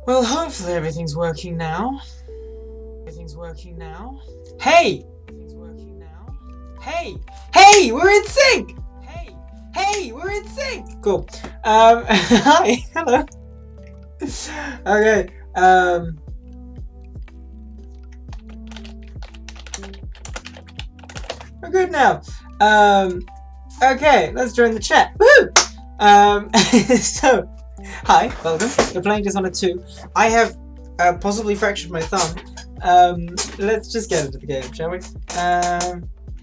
Well, hopefully everything's working now. Everything's working now. Hey! Everything's working now. Hey! Hey! We're in sync! Hey! Hey! We're in sync! Cool. Hi! Hello. Okay. We're good now. Okay, let's join the chat. Woohoo! So, hi, welcome. We're playing Dishonored 2. I have possibly fractured my thumb. Let's just get into the game, shall we?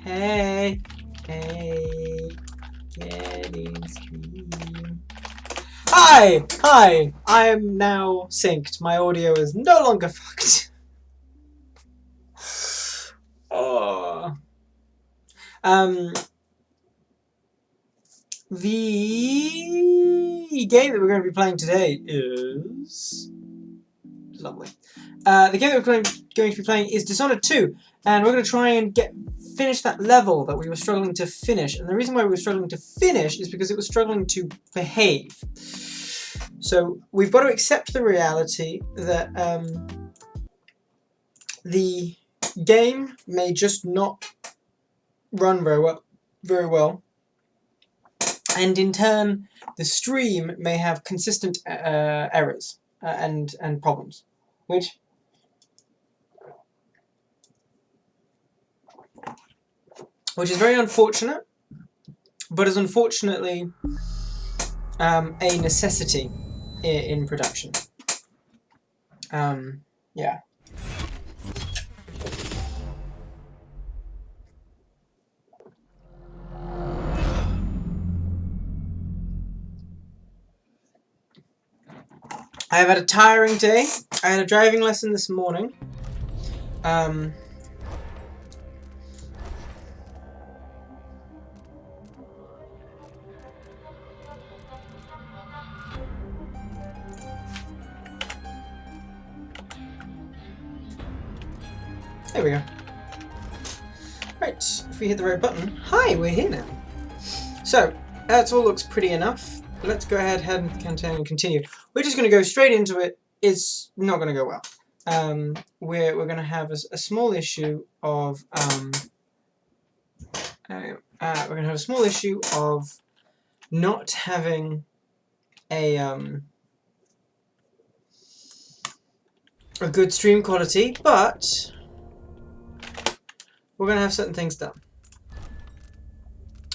Hey, getting stream. Hi. I am now synced. My audio is no longer fucked. Oh. The game that we're going to be playing today is lovely. The game that we're going to be playing is Dishonored 2, and we're going to try and finish that level that we were struggling to finish. And the reason why we were struggling to finish is because it was struggling to behave. So we've got to accept the reality that the game may just not run very well. And in turn, the stream may have consistent errors and problems, which is very unfortunate, but is unfortunately a necessity in production. Yeah. I have had a tiring day. I had a driving lesson this morning. There we go. Right, if we hit the right button. Hi, we're here now. So, that all looks pretty enough. Let's go ahead and continue. We're just going to go straight into it. It's not going to go well. We're going to have a small issue of not having a good stream quality, but we're going to have certain things done,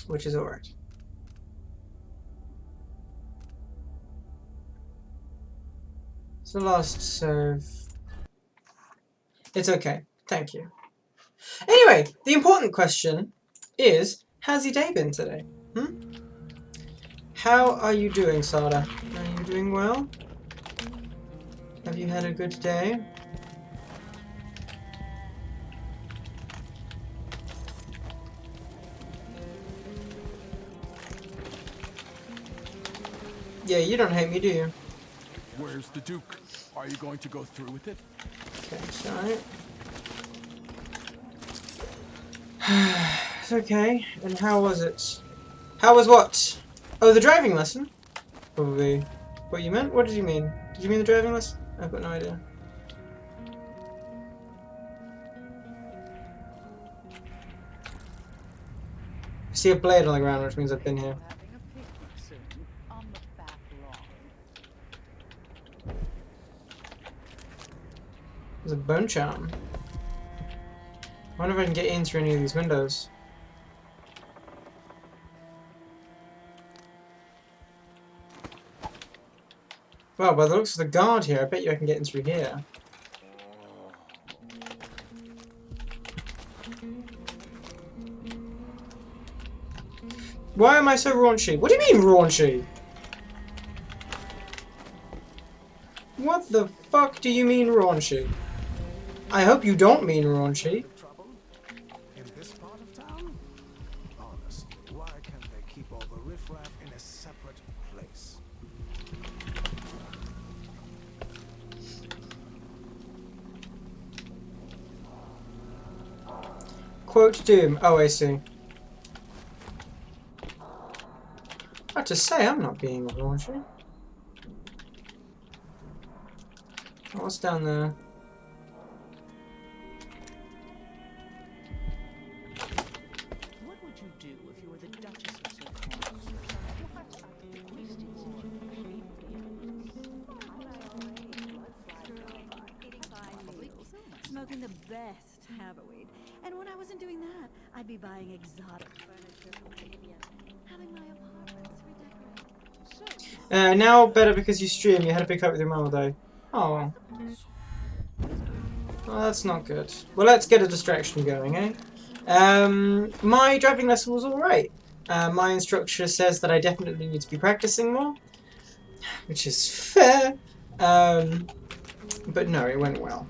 which is alright. So last serve. It's okay. Thank you. Anyway, the important question is, how's your day been today? How are you doing, Sada? Are you doing well? Have you had a good day? Yeah, you don't hate me, do you? Where's the Duke? Are you going to go through with it? Okay, sorry. It's okay. And how was it? How was what? Oh, the driving lesson? Probably. What you meant? What did you mean? Did you mean the driving lesson? I've got no idea. I see a blade on the ground, which means I've been here. There's a bone charm. I wonder if I can get in through any of these windows. Well, by the looks of the guard here, I bet you I can get in through here. Why am I so raunchy? What do you mean raunchy? What the fuck do you mean raunchy? I hope you don't mean raunchy. In this part of town? Honestly, why can't they keep all the riffraff in a separate place? Quote Doom. Oh, I see. I have to say, I'm not being raunchy. What's down there? What would you do if you were the Duchess of Silcones? Smoking the best haverweed. And when I wasn't doing that, I'd be buying exotic furniture from India, having my apartments redecorated. Now better because you stream. You had to pick up with your mum all day. Oh. Well, that's not good. Well, let's get a distraction going, eh? My driving lesson was alright. My instructor says that I definitely need to be practicing more, which is fair. But no, it went well.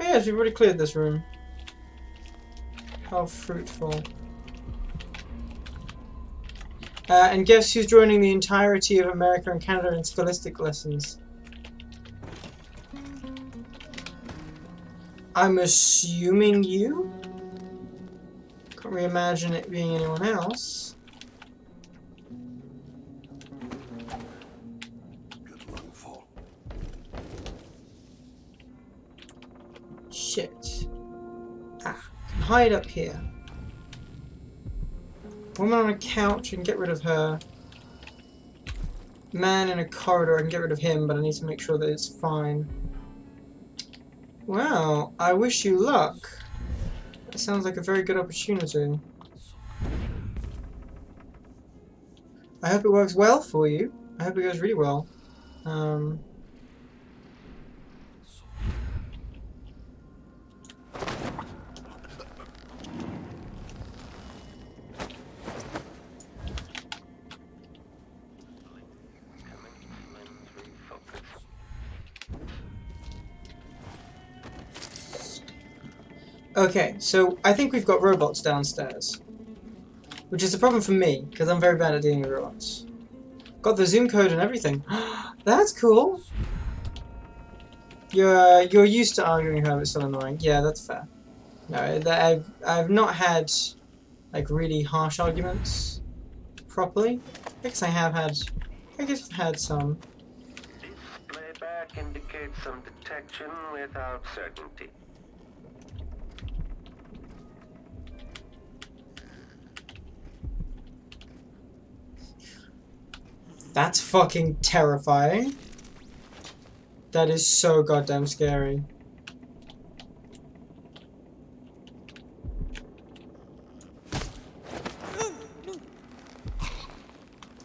Yes, we've already cleared this room. How fruitful. And guess who's joining the entirety of America and Canada in scholastic lessons? I'm assuming you? Can't really imagine it being anyone else. Good luck, fall. Shit. Ah, can hide up here. Woman on a couch, I can get rid of her. Man in a corridor, I can get rid of him, but I need to make sure that it's fine. Well, I wish you luck. That sounds like a very good opportunity. I hope it works well for you. I hope it goes really well. Okay, so I think we've got robots downstairs. Which is a problem for me, because I'm very bad at dealing with robots. Got the zoom code and everything. That's cool! You're used to arguing her, it's still annoying. Yeah, that's fair. No, I've not had like really harsh arguments properly. I guess I've had some. Playback indicates some detection without certainty. That's fucking terrifying. That is so goddamn scary.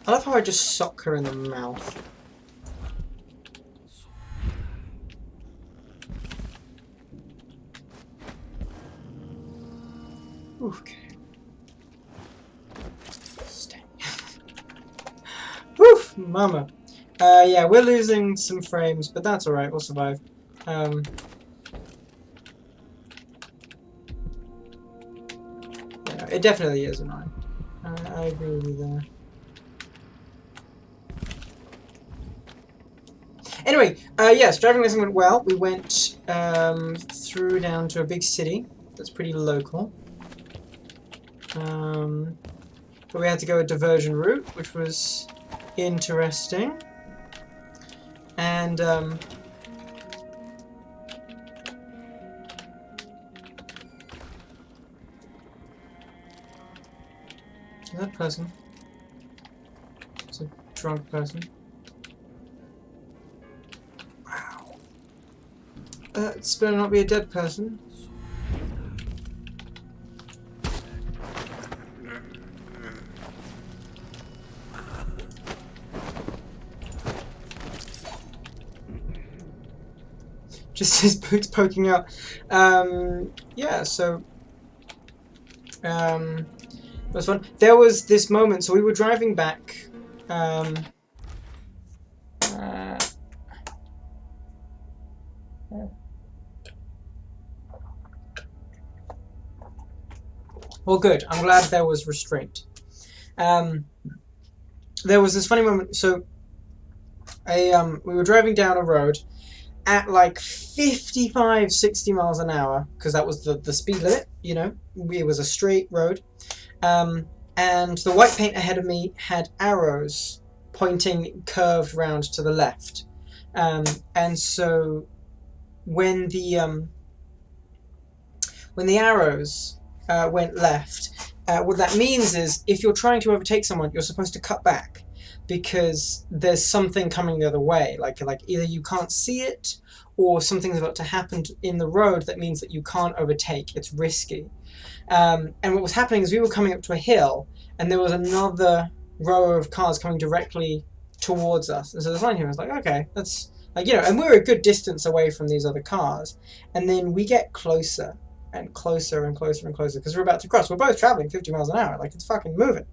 I love how I just sock her in the mouth. Okay. Stay. Woof, mama. Yeah, we're losing some frames, but that's alright, we'll survive. Yeah, it definitely is annoying. I agree with you there. Anyway, yes, driving lesson went well. We went through down to a big city that's pretty local. But we had to go a diversion route, which was interesting. And is that a person? It's a drunk person. Wow. It's better not be a dead person. Just his boots poking out. Yeah, so it was fun. There was this moment, so we were driving back. Well, good. I'm glad there was restraint. There was this funny moment. So, we were driving down a road at like 55, 60 miles an hour, because that was the speed limit, you know. It was a straight road. And the white paint ahead of me had arrows pointing curved round to the left. And so when the arrows went left, what that means is if you're trying to overtake someone, you're supposed to cut back because there's something coming the other way. Like either you can't see it or something's about to happen in the road that means that you can't overtake. It's risky. And what was happening is we were coming up to a hill and there was another row of cars coming directly towards us. And so the line here was like, okay, that's like, you know, and we're a good distance away from these other cars. And then we get closer and closer and closer and closer because we're about to cross. We're both traveling 50 miles an hour. Like, it's fucking moving.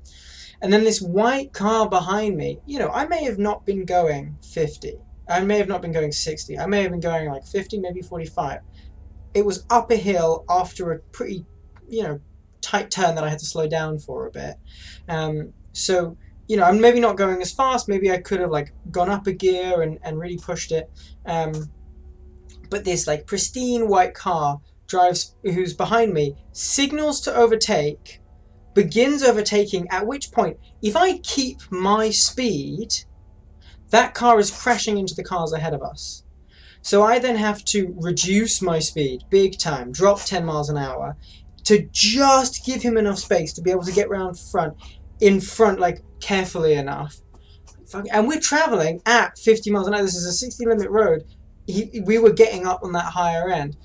And then this white car behind me, you know, I may have not been going 50. I may have not been going 60. I may have been going like 50, maybe 45. It was up a hill after a pretty, you know, tight turn that I had to slow down for a bit. So, you know, I'm maybe not going as fast. Maybe I could have like gone up a gear and really pushed it. But this like pristine white car drives, who's behind me, signals to overtake, begins overtaking, at which point, if I keep my speed, that car is crashing into the cars ahead of us. So I then have to reduce my speed big time, drop 10 miles an hour, to just give him enough space to be able to get round in front, like, carefully enough. And we're travelling at 50 miles an hour. This is a 60 limit road. We were getting up on that higher end.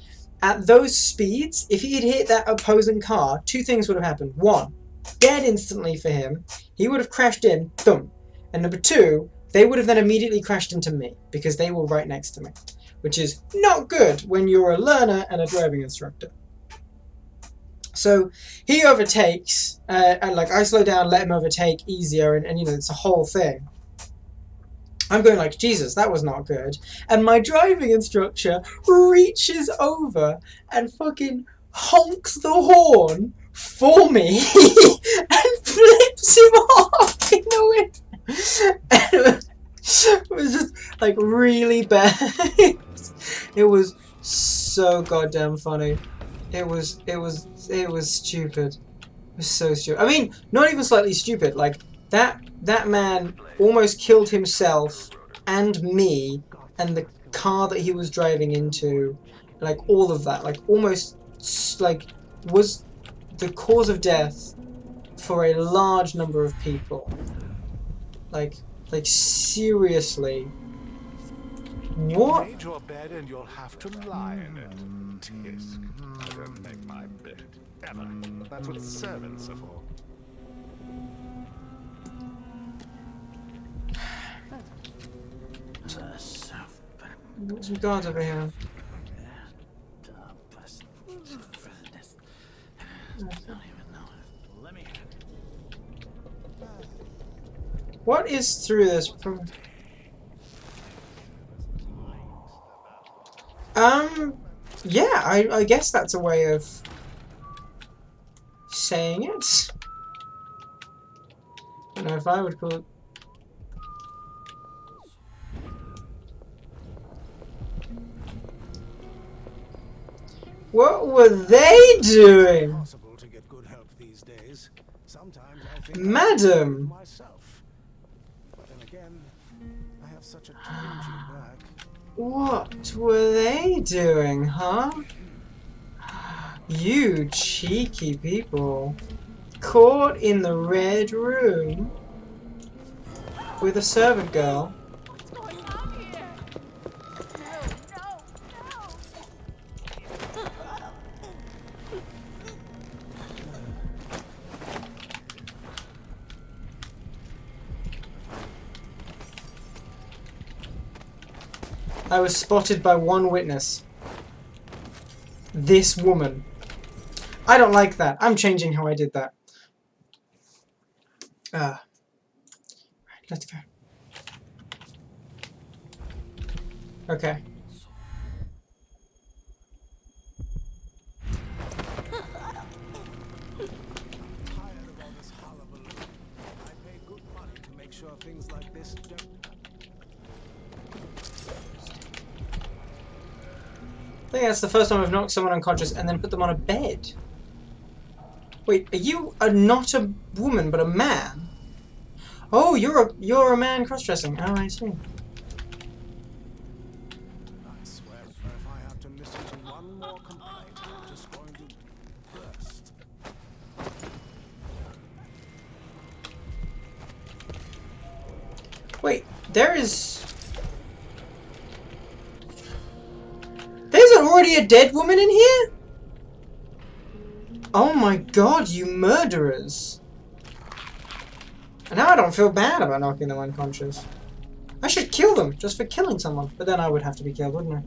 At those speeds, if he had hit that opposing car, two things would have happened. One, dead instantly for him. He would have crashed in, boom. And number two, they would have then immediately crashed into me because they were right next to me, which is not good when you're a learner and a driving instructor. So he overtakes, and like I slow down, let him overtake easier, and you know, it's a whole thing. I'm going like, Jesus, that was not good. And my driving instructor reaches over and fucking honks the horn for me and flips him off in the wind. And it was just like really bad. It was so goddamn funny. It was stupid. It was so stupid. I mean, not even slightly stupid. Like that man almost killed himself and me and the car that he was driving into. Like all of that. Like almost like was the cause of death for a large number of people. Like seriously. What? You made your bed and you'll have to lie in it. Tisk. I don't make my bed. Ever. That's what servants are for. What's some guards over here? What is through this? Yeah, I guess that's a way of saying it. I don't know if I would call it. What were they doing? Possible to get good help these days. Sometimes I think Madam! myself. But then again, I have such a twingy back. What were they doing, huh? You cheeky people. Caught in the red room with a servant girl. What's going on here? No. I was spotted by one witness. This woman. I don't like that. I'm changing how I did that. Right, let's go. Okay. Tired of all this hullabaloo. I pay good money to make sure things like this don't happen. I think that's the first time I've knocked someone unconscious and then put them on a bed. Wait, are you not a woman but a man? Oh, you're a man cross-dressing. Oh, I see. I swear, if I have to listen to one more complaint, I'm just going to burst. Wait, there's already a dead woman in here? Oh my god, you murderers. And now I don't feel bad about knocking them unconscious. I should kill them just for killing someone, but then I would have to be killed, wouldn't I?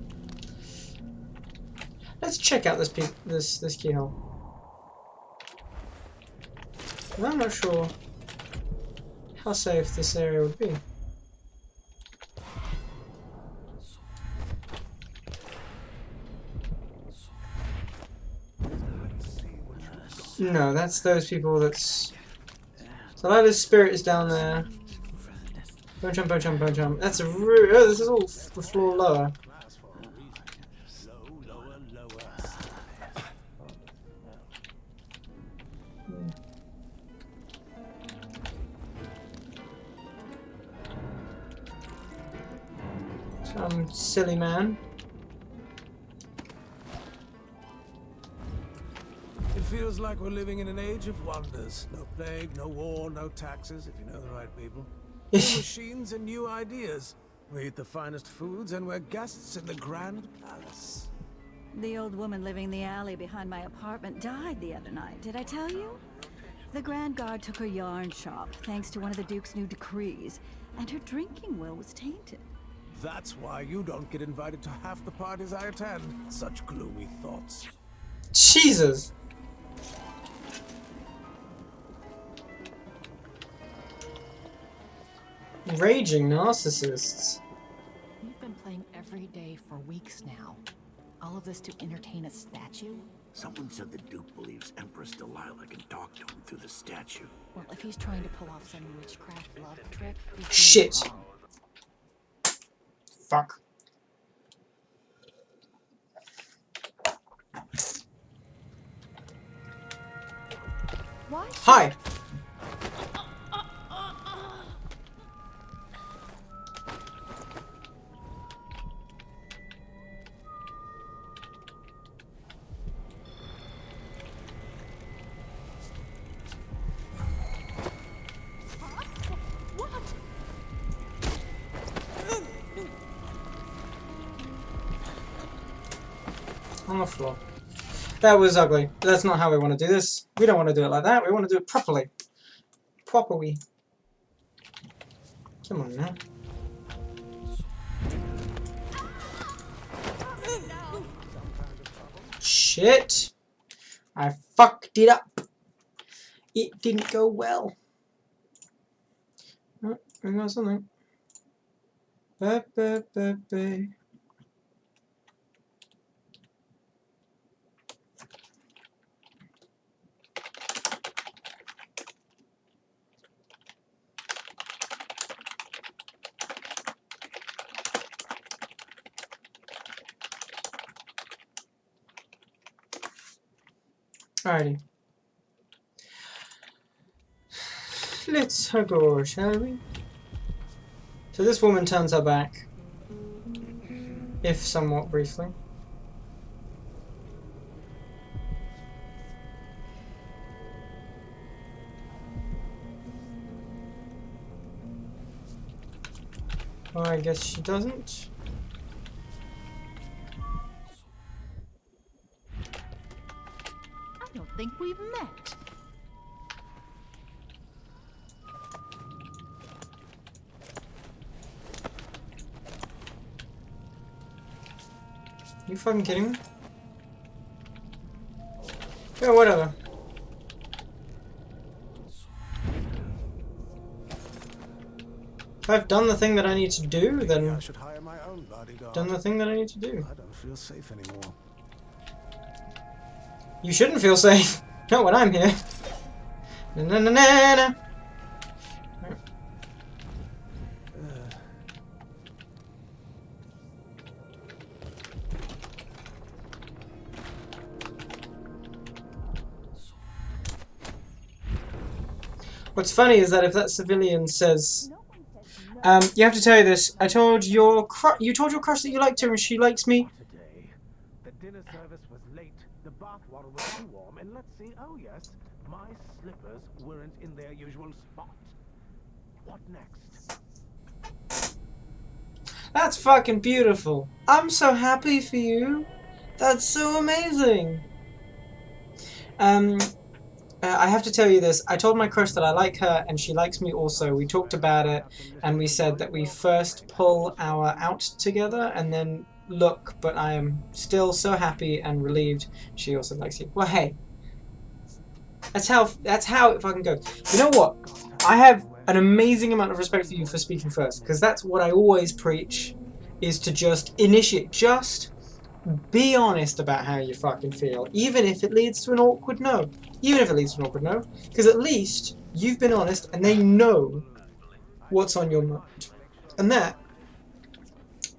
Let's check out this keyhole. I'm not sure how safe this area would be. No, that's those people that's... So Lila's spirit is down there. Bone jump, bone jump, bone jump. That's a oh, this is all the floor lower. Class for a reason. Low, lower, lower. Some silly man. It feels like we're living in an age of wonders. No plague, no war, no taxes, if you know the right people. New machines and new ideas. We eat the finest foods and we're guests in the Grand Palace. The old woman living in the alley behind my apartment died the other night, did I tell you? The Grand Guard took her yarn shop, thanks to one of the Duke's new decrees, and her drinking will was tainted. That's why you don't get invited to half the parties I attend. Such gloomy thoughts. Jesus! Raging narcissists. We've been playing every day for weeks now. All of this to entertain a statue? Someone said the Duke believes Empress Delilah can talk to him through the statue. Well, if he's trying to pull off some witchcraft love trick, he's doing Shit. it wrong. Fuck. Why? Hi! On the floor. That was ugly. That's not how we want to do this. We don't want to do it like that. We want to do it properly. Properly. Come on now. Shit. I fucked it up. It didn't go well. Oh, I got something. Ba, ba, ba, ba. Alrighty. Let's go, shall we? So this woman turns her back. If somewhat briefly. Well, I guess she doesn't. I don't think we've met. You fucking kidding me? Yeah, whatever. If I've done the thing that I need to do, Maybe then I should hire my own bodyguard. done the thing that I need to do. I don't feel safe anymore. You shouldn't feel safe. Not when I'm here. Na na na na na. What's funny is that if that civilian says, you have to tell you this. I told your you told your crush that you liked her and she likes me. Today, the dinner service was late, the bath water was too warm, and let's see, oh yes, my slippers weren't in their usual spot. What next? That's fucking beautiful. I'm so happy for you. That's so amazing. I have to tell you this. I told my crush that I like her and she likes me also. We talked about it and we said that we first pull our out together and then look, but I am still so happy and relieved she also likes you. Well, hey. That's how it fucking goes. You know what? I have an amazing amount of respect for you for speaking first, because that's what I always preach, is to just initiate, just be honest about how you fucking feel, even if it leads to an awkward no. Even if it leads to an awkward no, because at least you've been honest and they know what's on your mind. And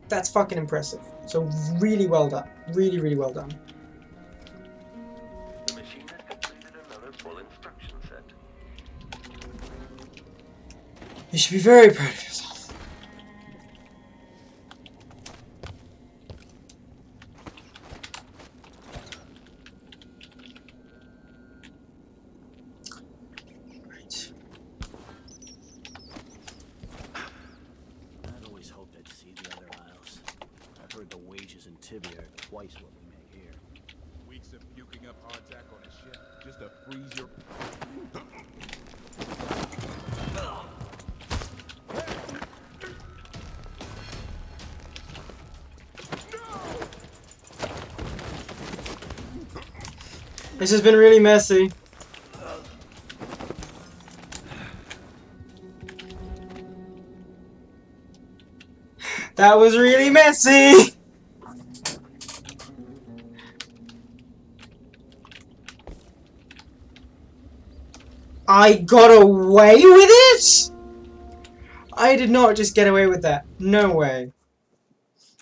that's fucking impressive. So really well done. Really, really well done. The machine has completed another full instruction set. You should be very proud of yourself. Right. I'd always hoped I'd see the other aisles. I've heard the wages in Tibia are twice what we make here. Weeks of puking up hardtack on a ship just to freeze your... This has been really messy. That was really messy! I got away with it?! I did not just get away with that. No way.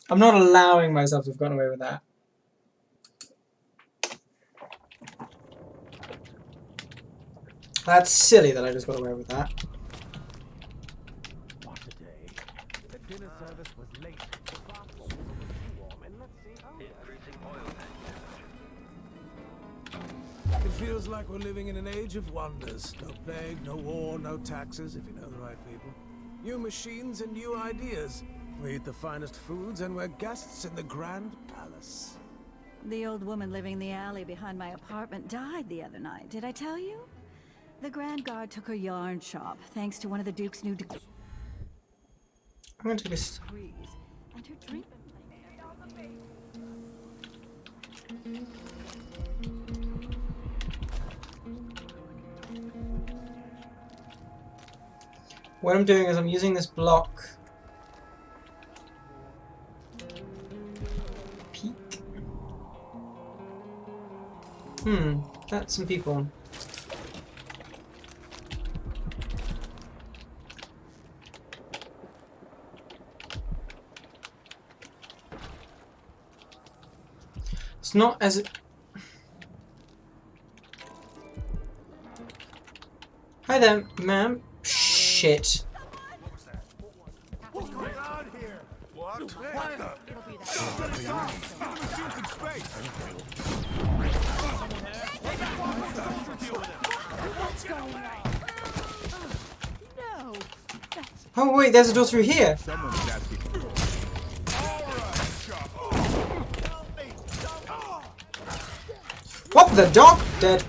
I'm not allowing myself to have gotten away with that. That's silly that I just got away with that. What a day. The dinner service was late, the bath water was too warm, and let's see, oh yes. Increasing oil tank temperature. It feels like we're living in an age of wonders. No plague, no war, no taxes, if you know the right people. New machines and new ideas. We eat the finest foods and we're guests in the Grand Palace. The old woman living in the alley behind my apartment died the other night. Did I tell you? The Grand Guard took her yarn shop, thanks to one of the Duke's new decrees. I'm gonna take this. And her drink. What I'm doing is I'm using this block. Peek. That's some people. It's not as... Hi there, ma'am. Shit. What's going on here? What? What the? What's going on? No. Oh wait, there's a door through here. Someone's asking. What the dog? Dead.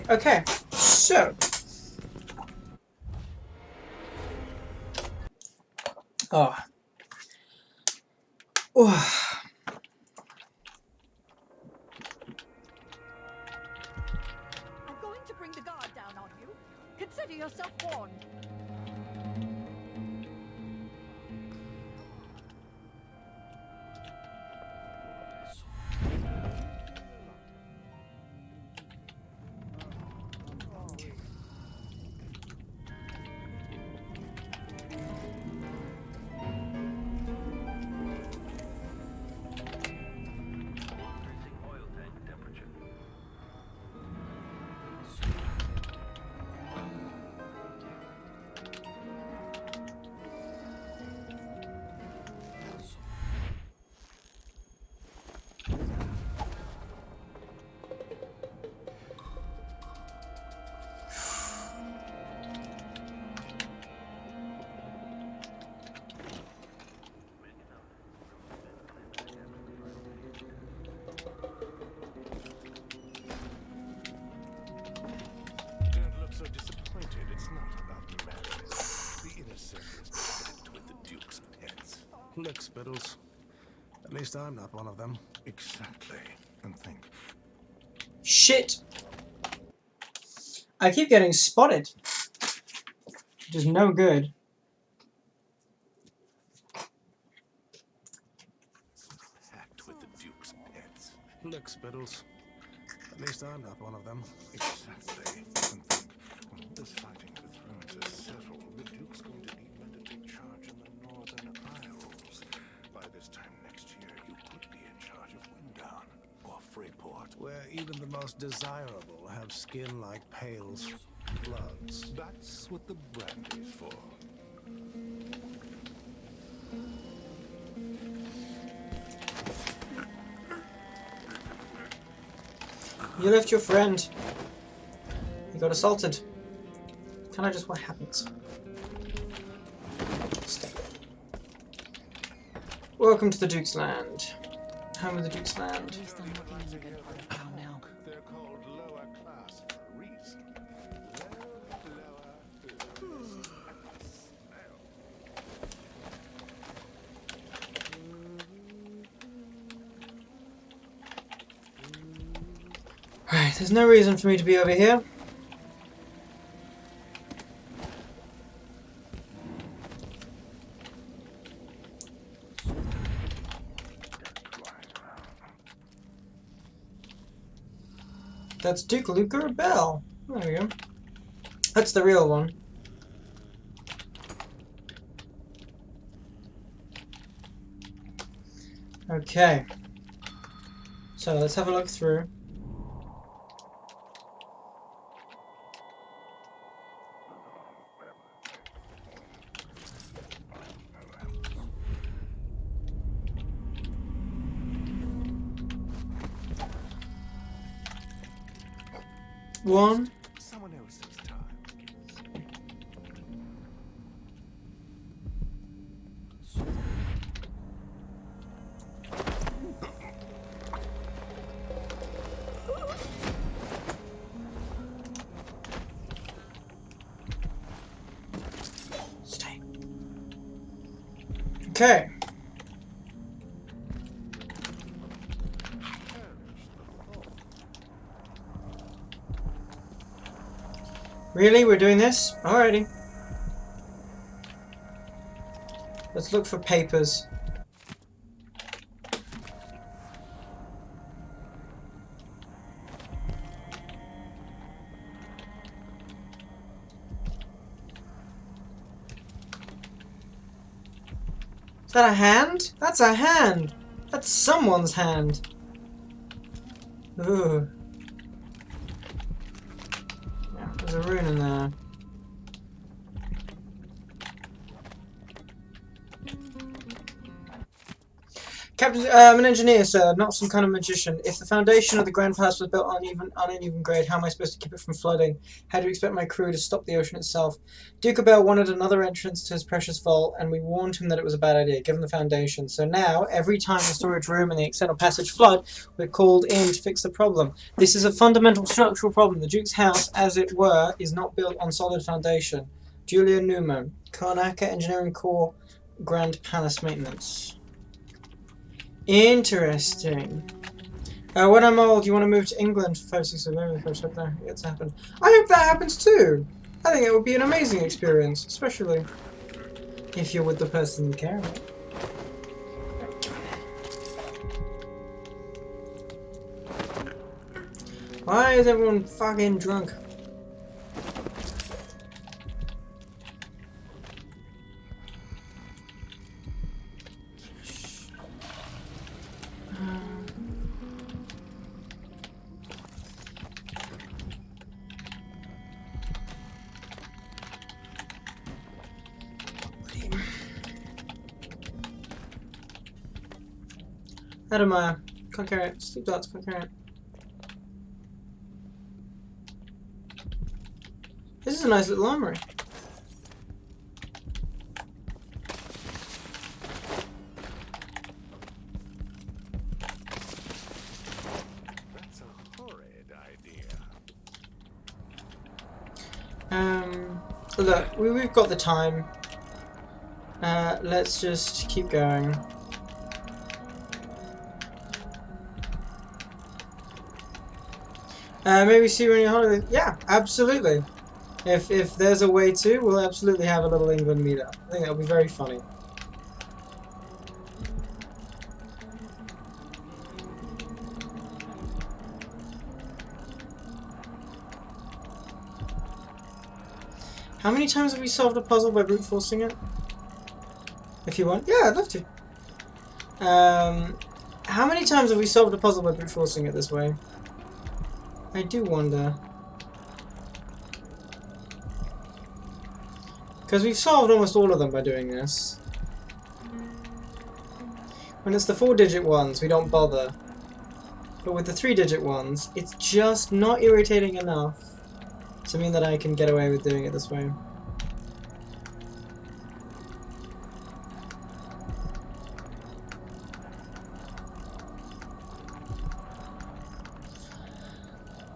Okay, so. Oh. Oh. I'm going to bring the guard down on you. Consider yourself warned. Lickspittles. At least I'm not one of them. Exactly. And think, Shit! I keep getting spotted. Which is no good. packed with the Duke's pets. Lickspittles. At least I'm not one of them. Exactly. And think, when all this fighting for thrones is settled, the Duke's going to need men to take charge in the Northern Isles. By this time next year, you could be in charge of Winddown or Freeport. Where even the most desirable have skin like Pale's Bloods. That's what the brandy's for. You left your friend. He got assaulted. Can I just what happens? Stay. Welcome to the Duke's Land. Home of the Duke's At Land. least I'm looking in a good part of town now. They're called lower class for a reason. Right, there's no reason for me to be over here. That's Duke Luca Bell. There we go. That's the real one. Okay. So let's have a look through. One. Someone else's time. Stay. Okay. Really? We're doing this? Alrighty. Let's look for papers. Is that a hand? That's a hand! That's someone's hand! Ooh. Yeah, there's a rune in there. Captain, I'm an engineer, sir, not some kind of magician. If the foundation of the Grand Palace was built on uneven grade, how am I supposed to keep it from flooding? How do you expect my crew to stop the ocean itself? Duke Bell wanted another entrance to his precious vault, and we warned him that it was a bad idea, given the foundation. So now, every time the storage room and the external passage flood, we're called in to fix the problem. This is a fundamental structural problem. The Duke's house, as it were, is not built on solid foundation. Julia Newman, Karnaka Engineering Corps, Grand Palace Maintenance. Interesting. When I'm old, you want to move to England for 5, 6, 7, 8, I hope that gets to happen. I hope that happens too! I think it would be an amazing experience, especially if you're with the person you care about. Why is everyone fucking drunk? Adamaya, can't carry it. Sleep darts, can't carry it. This is a nice little armory. That's a horrid idea. Look, we've got the time. Let's just keep going. Maybe see you on your holiday. Yeah, absolutely. If there's a way to, we'll absolutely have a little England meetup. I think that'll be very funny. How many times have we solved a puzzle by brute forcing it? If you want, yeah, I'd love to. How many times have we solved a puzzle by brute forcing it this way? I do wonder. Because we've solved almost all of them by doing this. When it's the 4-digit ones, we don't bother. But with the 3-digit ones, it's just not irritating enough to mean that I can get away with doing it this way.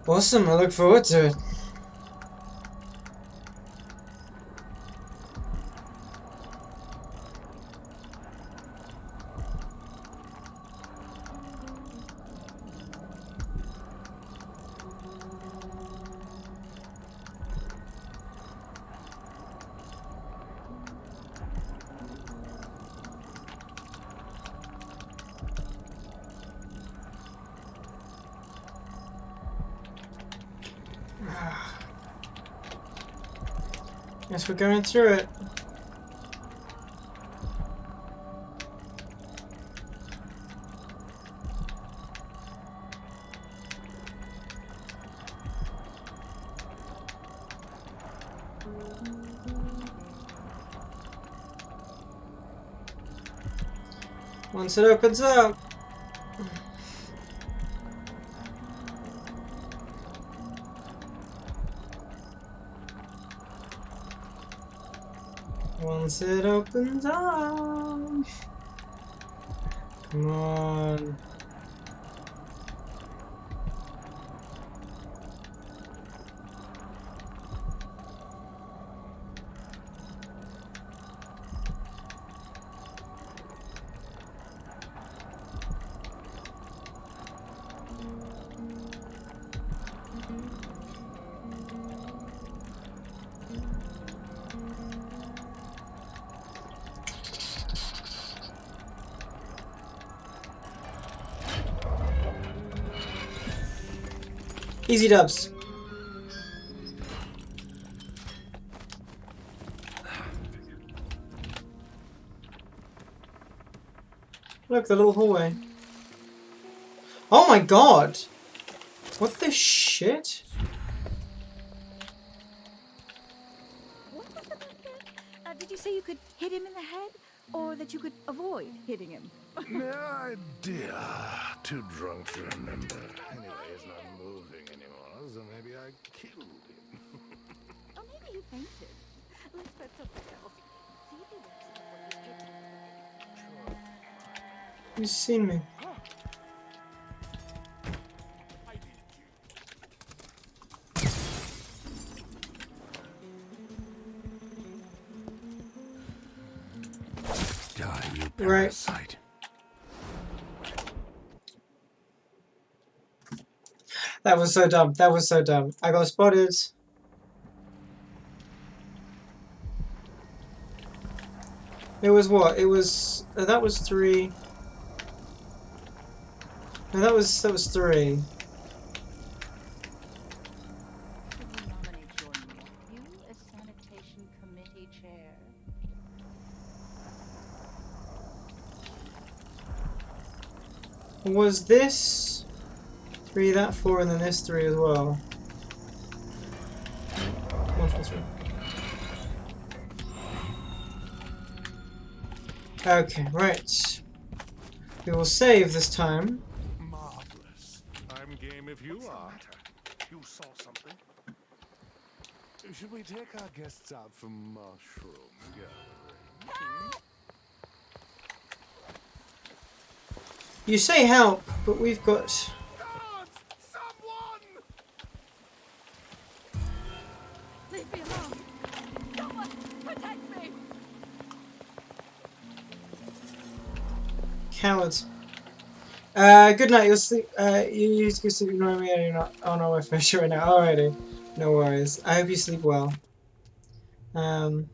Awesome, I look forward to it. Guess we're going through it. Once it opens up. Once it opens up. Come on. Easy dubs. Look, the little hallway. Oh my god! What the shit? What was the bet again? Did you say you could hit him in the head? Or that you could avoid hitting him? No idea. Too drunk to remember. Anyway, he's not moving anymore, so maybe I killed him. Or maybe you fainted. Let's bet something else. See if he wakes up when you hit him. You've seen me. Die, you Right. parasite. That was so dumb. That was so dumb. I got spotted. It was what? It was that was 3. No, that was 3. Should we nominate your nephew as sanitation committee chair? Was this 3, that 4, and then this 3 as well? 1, 4, 3. Okay, right. We will save this time. Marvelous. I'm game if you are. You saw something? Should we take our guests out for mushroom gathering? You say help, but we've got... Guards! Someone! Leave me alone! Someone protect me! Cowards. Good night. You'll sleep. You used to go sleep. Ignore me. You're not. Oh no, we're finished right now. Alrighty. No worries. I hope you sleep well. Um.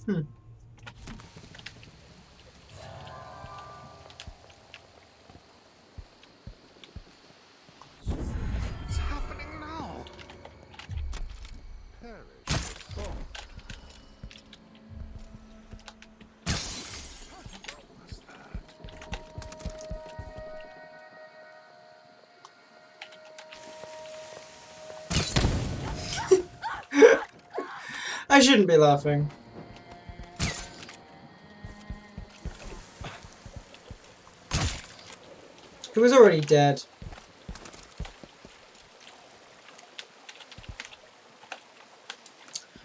Hmm. What's happening now? Perish. Oh. What was that? I shouldn't be laughing. He was already dead.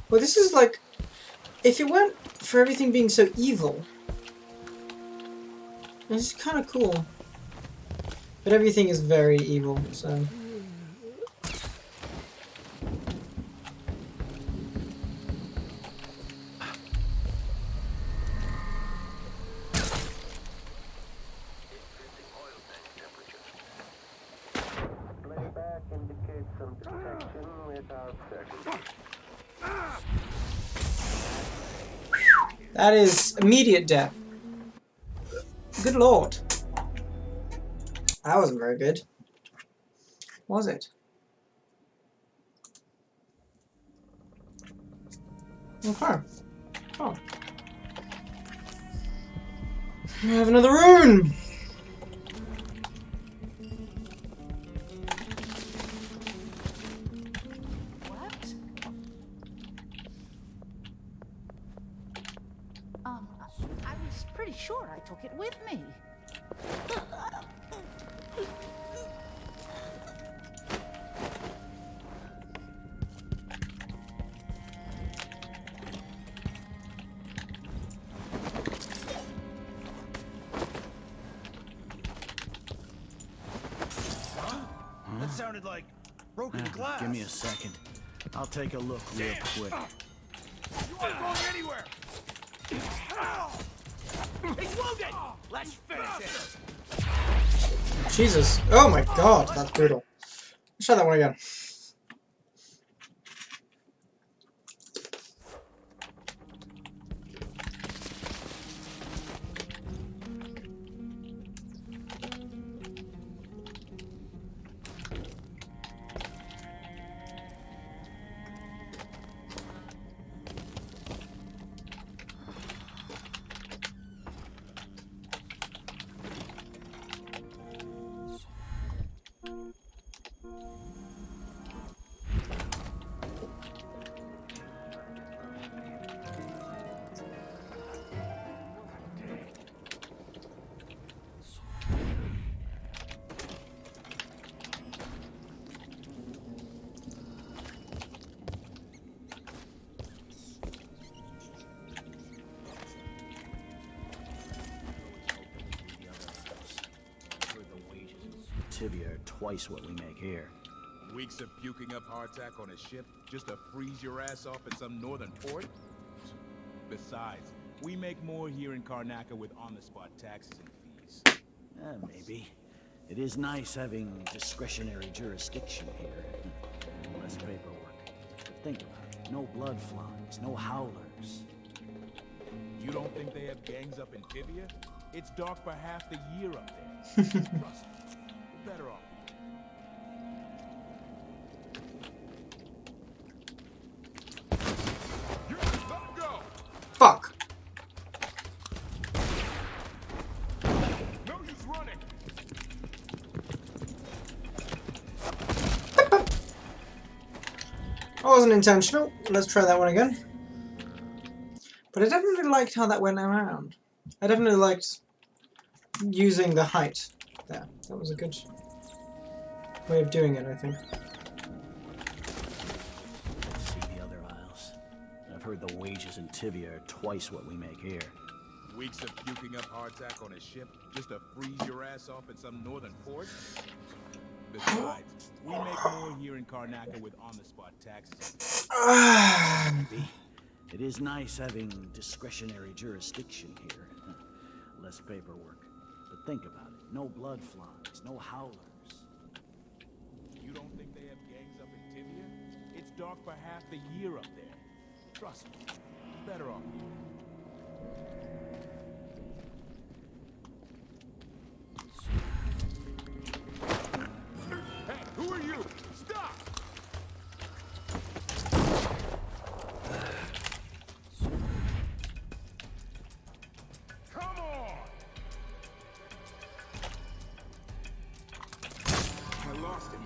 Well, this is like, if it weren't for everything being so evil, this is kind of cool. But everything is very evil, so. Playback indicates some detection without second. That is immediate death. Good lord. That wasn't very good. Was it? Okay. Oh. We have another rune! What? I was pretty sure I took it with me. That sounded like broken glass. Give me a second. I'll take a look real quick. You aren't going anywhere! He's wounded! Let's finish it! Jesus. Oh my god, that's brutal. Let's try that one again. Tibia are twice what we make here. Weeks of puking up hardtack on a ship just to freeze your ass off at some northern port? Besides, we make more here in Karnaca with on-the-spot taxes and fees. Maybe. It is nice having discretionary jurisdiction here. Less paperwork. But think about it. No blood flies, no howlers. You don't think they have gangs up in Tibia? It's dark for half the year up there. Trust me, we're better off. Let go! Fuck. No use running! That wasn't intentional. Let's try that one again. But I definitely liked how that went around. I definitely liked using the height there. That was a good way of doing it, I think. Let's see the other aisles. I've heard the wages in Tibia are twice what we make here. Weeks of puking up hardtack on a ship just to freeze your ass off at some northern port? Besides, we make more here in Karnaca with on-the-spot taxes. Maybe. It is nice having discretionary jurisdiction here. Less paperwork. But think about it. No blood flies, no howlers. You don't think they have gangs up in Tibia? It's dark for half the year up there. Trust me, you're better off here. Hey, who are you? Stop! Come on! I lost him.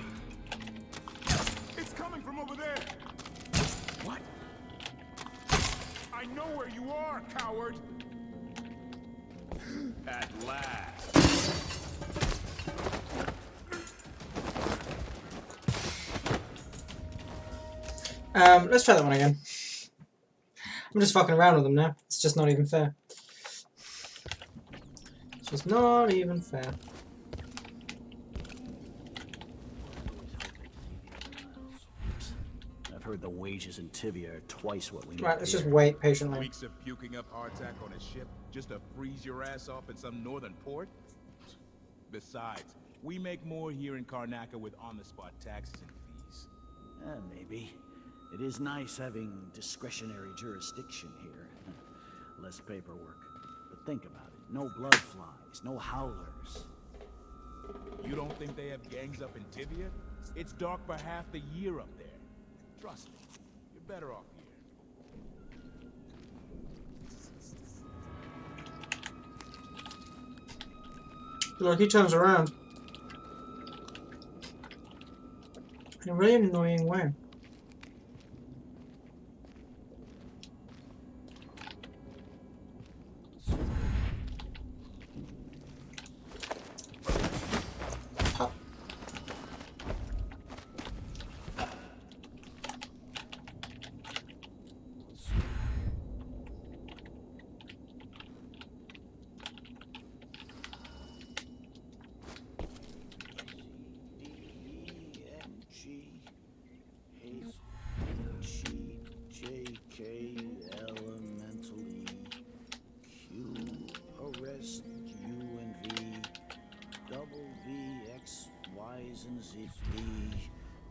It's coming from over there. What? I know where you are, coward. At last. Let's try that one again. I'm just fucking around with them now. It's just not even fair. It's just not even fair. I've heard the wages in Tibia are twice what we Right, make let's here. just wait patiently. Weeks of puking up hardtack on a ship just to freeze your ass off in some northern port? Besides, we make more here in Karnaca with on-the-spot taxes and fees. Maybe. It is nice having discretionary jurisdiction here. Less paperwork. But think about it. No blood flies, no howlers. You don't think they have gangs up in Tibia? It's dark for half the year up there. Trust me, you're better off here. Look, he turns around. In a really annoying way.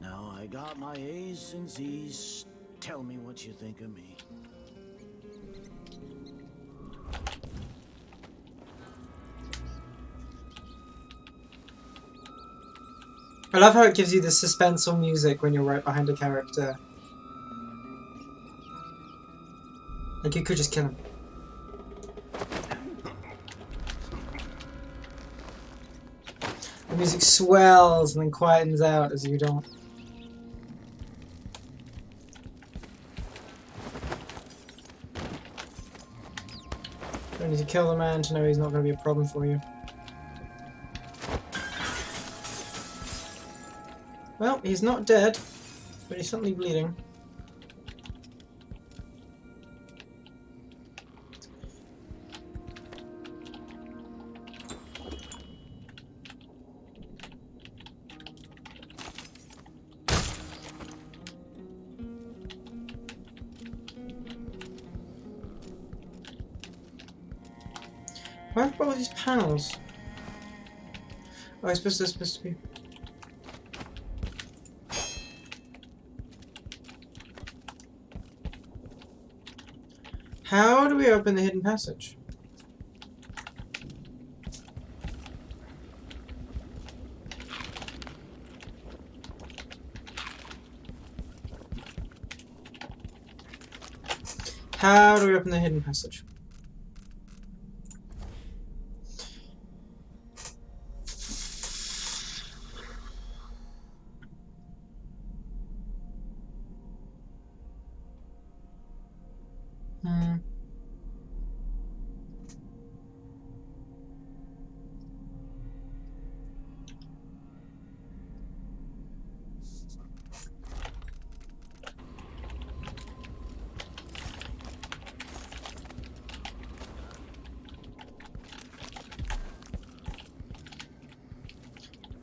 Now I got my A's and Z's. Tell me what you think of me. I love how it gives you the suspenseful music when you're right behind a character. Like you could just kill him. The music swells and then quietens out as you don't. Don't need to kill the man to know he's not going to be a problem for you. Well, he's not dead, but he's certainly bleeding. Why have all these panels? Oh, I suppose they're supposed to be. How do we open the hidden passage? How do we open the hidden passage?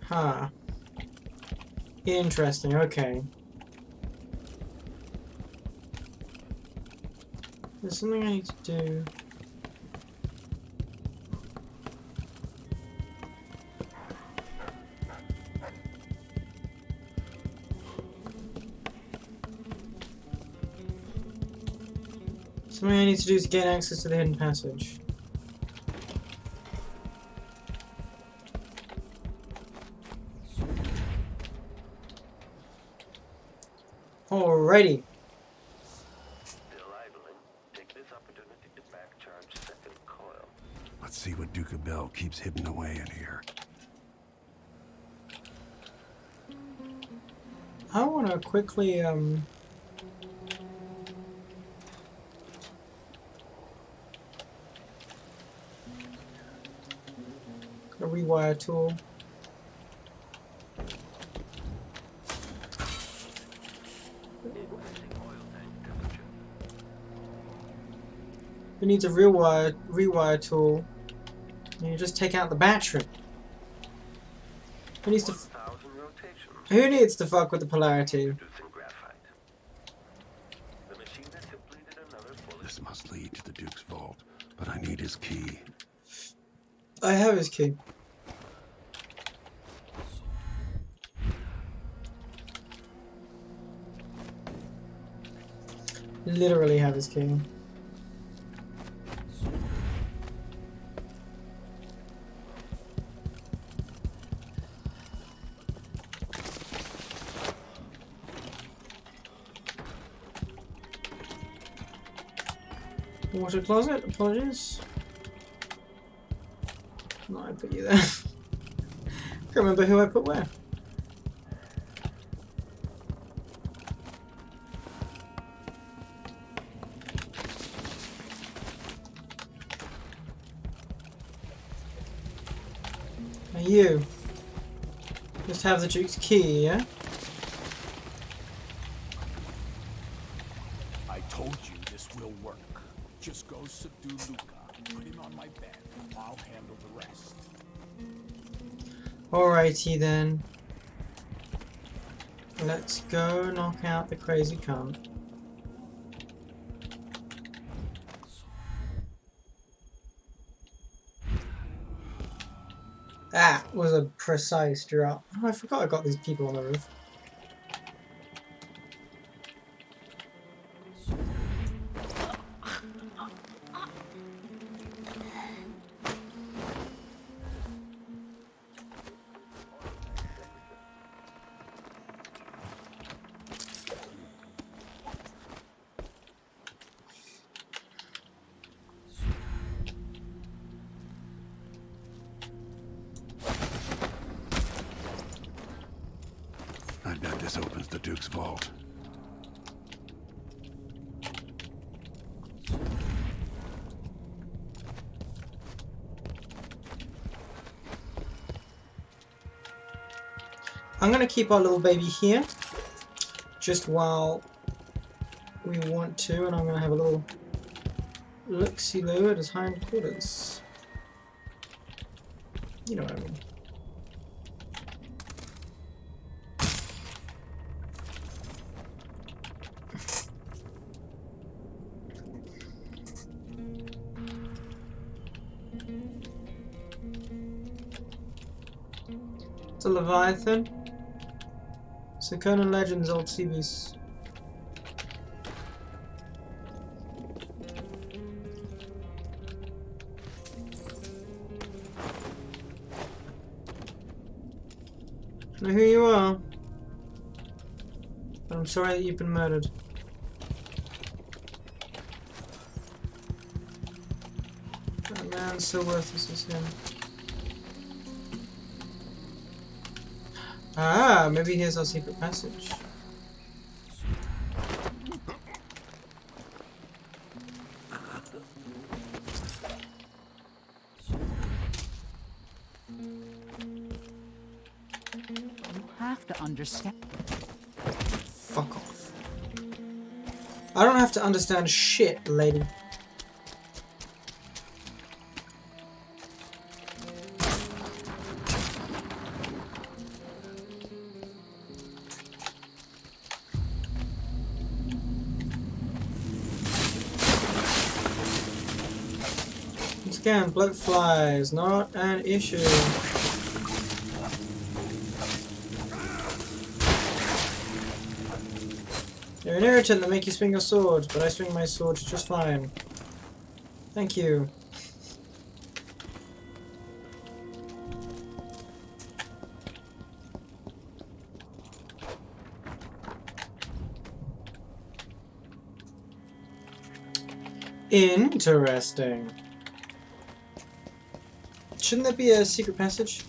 Huh. Interesting, okay. There's something I need to do. Something I need to do is gain access to the hidden passage. Alrighty. Still idling. Take this opportunity to back charge second coil. Let's see what Duke of Bell keeps hidden away in here. I want to quickly a rewire tool. Who needs a rewire tool? And you just take out the battery. Who needs to? 1,000 rotations. Who needs to fuck with the polarity? Producing graphite. The machine has completed another full. This must lead to the Duke's vault, but I need his key. I have his key. Literally have his key. Water closet, apologies. No, I put you there. Can't remember who I put where. Now you just have the Duke's key, yeah? I told you this will work. Just go subdue Luca, put him on my bed, I'll handle the rest. Alrighty then. Let's go knock out the crazy cunt. That was a precise drop. Oh, I forgot I got these people on the roof. I bet this opens the Duke's vault. I'm gonna keep our little baby here, just while we want to, and I'm gonna have a little look-see-loo at his hindquarters. You know what I mean. It's a Leviathan. So Conan Legends old CVs. I know who you are. But I'm sorry that you've been murdered. That man's so worthless as him. Ah, maybe here's our secret passage. You have to understand. Fuck off. I don't have to understand shit, lady. again, bloat flies, not an issue. They're an irritant that make you swing your sword, but I swing my sword just fine. Thank you. Interesting. Shouldn't there be a secret passage?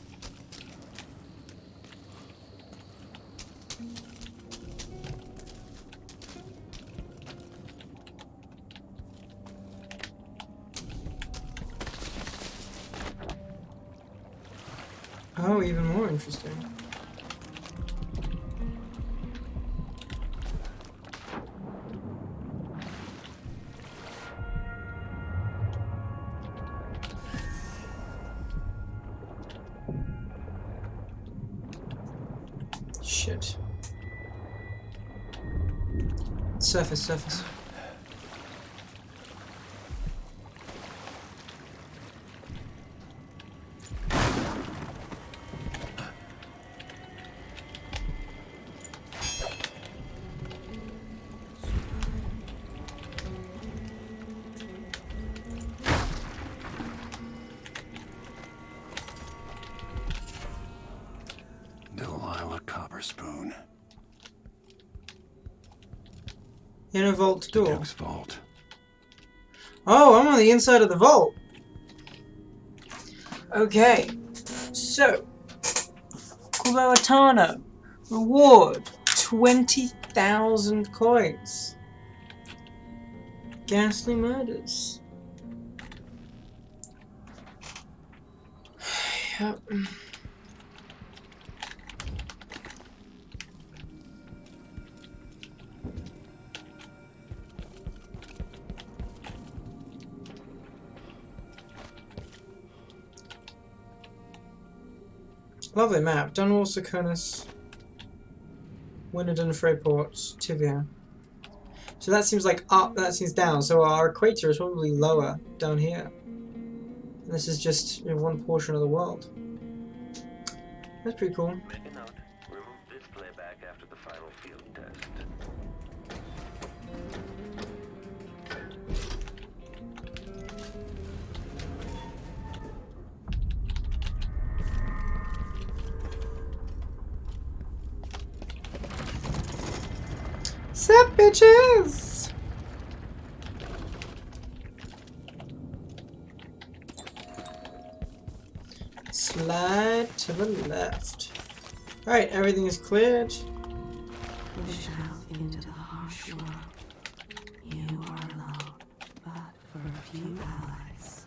Oh, even more interesting. Shit. Surface, surface. Delilah Copperspoon. Inner vault door. Duke's vault. Oh, I'm on the inside of the vault. Okay. So, Kuloatano. Reward. 20,000 coins. Ghastly murders. Yep. Lovely map. Dunwall, Serconis, Winnenden, Freyport, Tivia. So that seems like up, that seems down. So our equator is probably lower down here. And this is just, you know, one portion of the world. That's pretty cool. Make a note. Remove this playback after the final field test. Sup, bitches? Slide to the left. Alright, everything is cleared. Push out into the harsh world. You are alone, but for a few allies.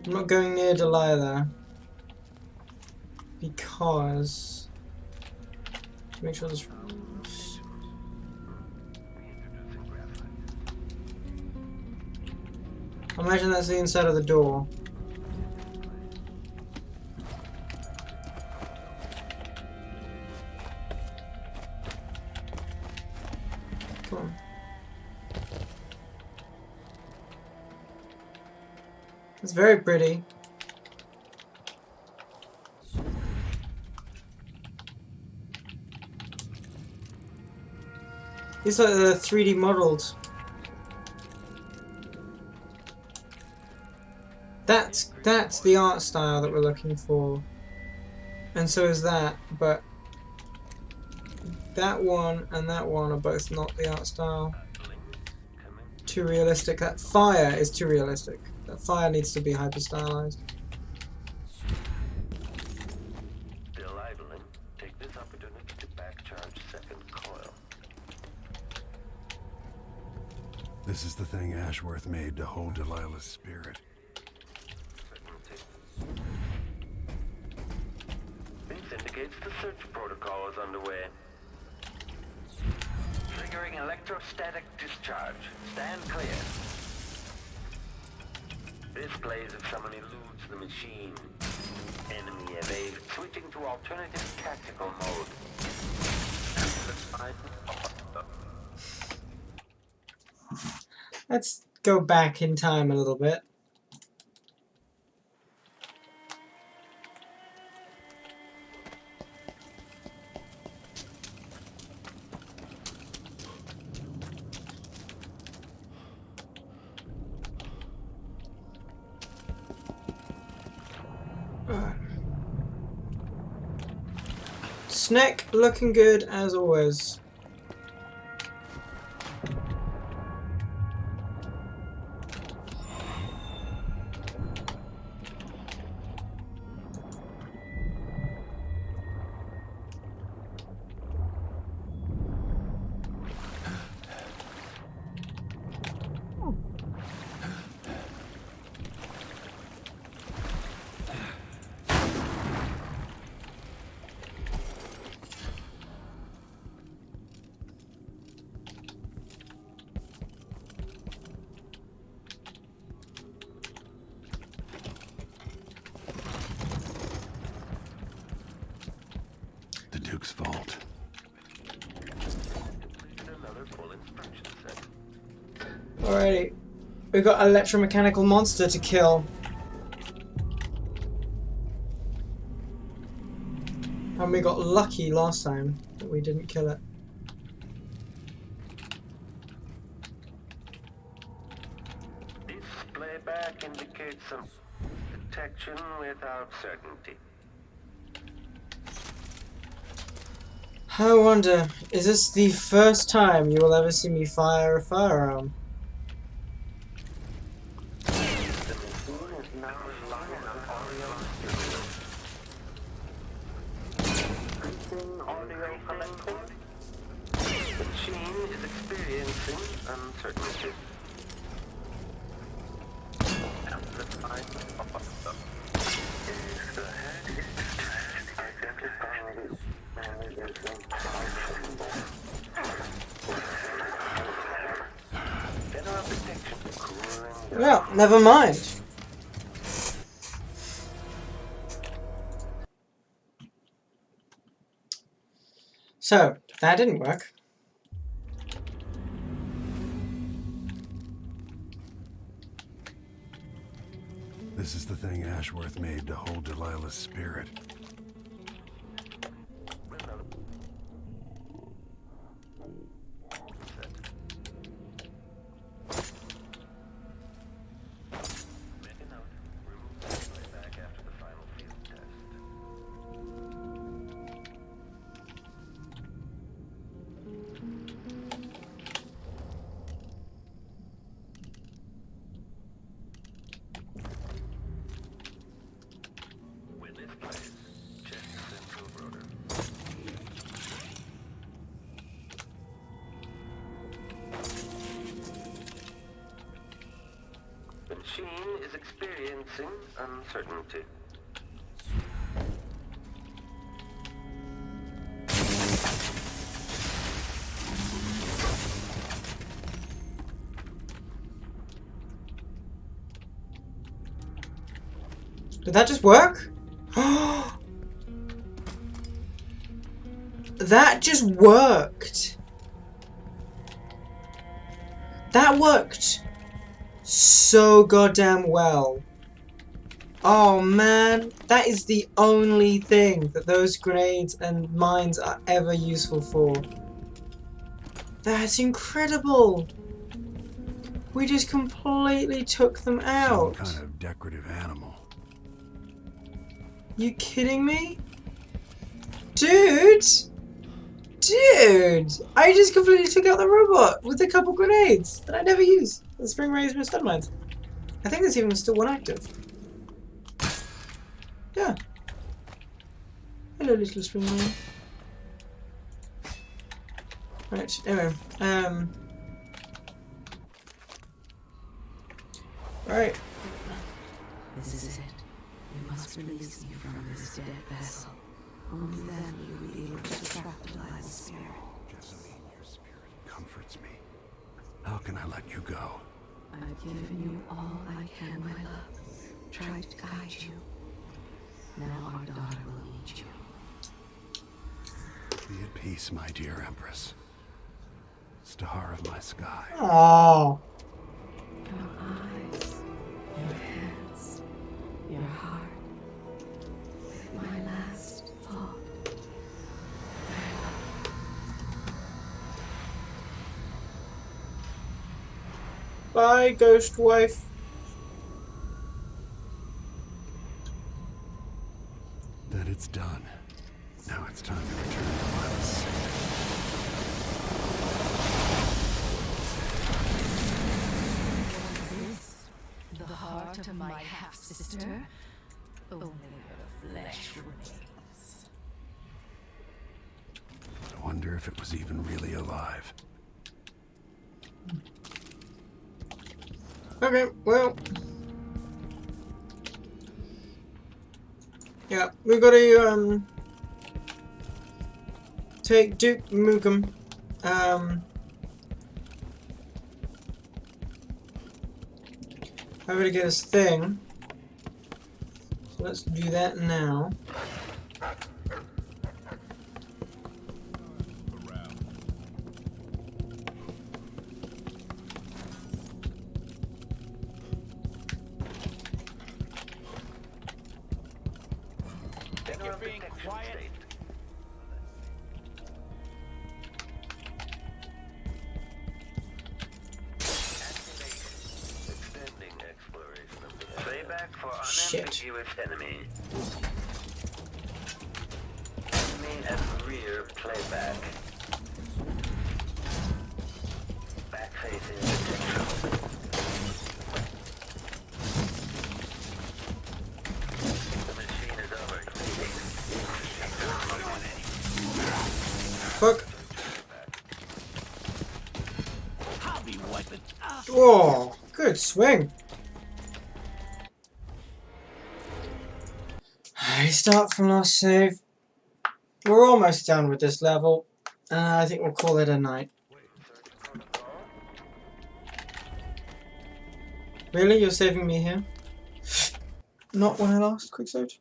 I'm not going near Delilah. Because... to make sure this... I imagine that's the inside of the door. Come on. It's very pretty. These are the 3D modeled. That's the art style that we're looking for. And so is that, but that one and that one are both not the art style. Too realistic. That fire is too realistic. That fire needs to be hyper stylized. Still idling. Take this opportunity to back charge second coil. This is the thing Ashworth made to hold Delilah's spirit. This indicates the search protocol is underway. Triggering electrostatic discharge. Stand clear. This plays if someone eludes the machine. Enemy evade. Switching to alternative tactical mode. Let's go back in time a little bit. Snack looking good as always. The Duke's vault. Another full inspection set. Alrighty. We've got an electromechanical monster to kill. And we got lucky last time that we didn't kill it. This playback indicates some detection without certainty. I wonder, is this the first time you will ever see me fire a firearm? The machine is now relying on audio material. Increasing audio collection. The machine is experiencing uncertainty. Amplified is the head identified general protection cooling. Well, never mind. So, that didn't work. This is the thing Ashworth made to hold Delilah's spirit. The machine is experiencing uncertainty. Did that just work? That just worked. That worked so goddamn well. Oh man, that is the only thing that those grenades and mines are ever useful for. That's incredible. We just completely took them out. Some kind of decorative animal. You kidding me? Dude! Dude! I just completely took out the robot with a couple grenades that I never use. The spring rays and stun mines. I think there's even still one active. Yeah. Hello, little spring mine. Right, anyway. Right. This is it. You must release me from this dead vessel. Only then will you be able to trap Delilah's spirit. Jessamine, your spirit comforts me. How can I let you go? I've given you all I can, my love. Tried to guide you. Now our daughter will need you. Be at peace, my dear Empress. Star of my sky. Oh. Bye, ghost wife. That it's done. Now it's time to return to Miles. The heart of my half-sister? Only her flesh remains. I wonder if it was even really alive. Okay, well. Yeah, we've got to, take Duke Nukem, over to get his thing. So let's do that now. Think you're being quiet? Extending exploration of the playback for unambiguous enemy. Enemy and rear playback. Back facing detection. The machine is overheating. Fuck. Hobby weapon. Oh, good swing. Restart from last save. We're almost done with this level. I think we'll call it a night. Really? You're saving me here? Not when I last quick saved?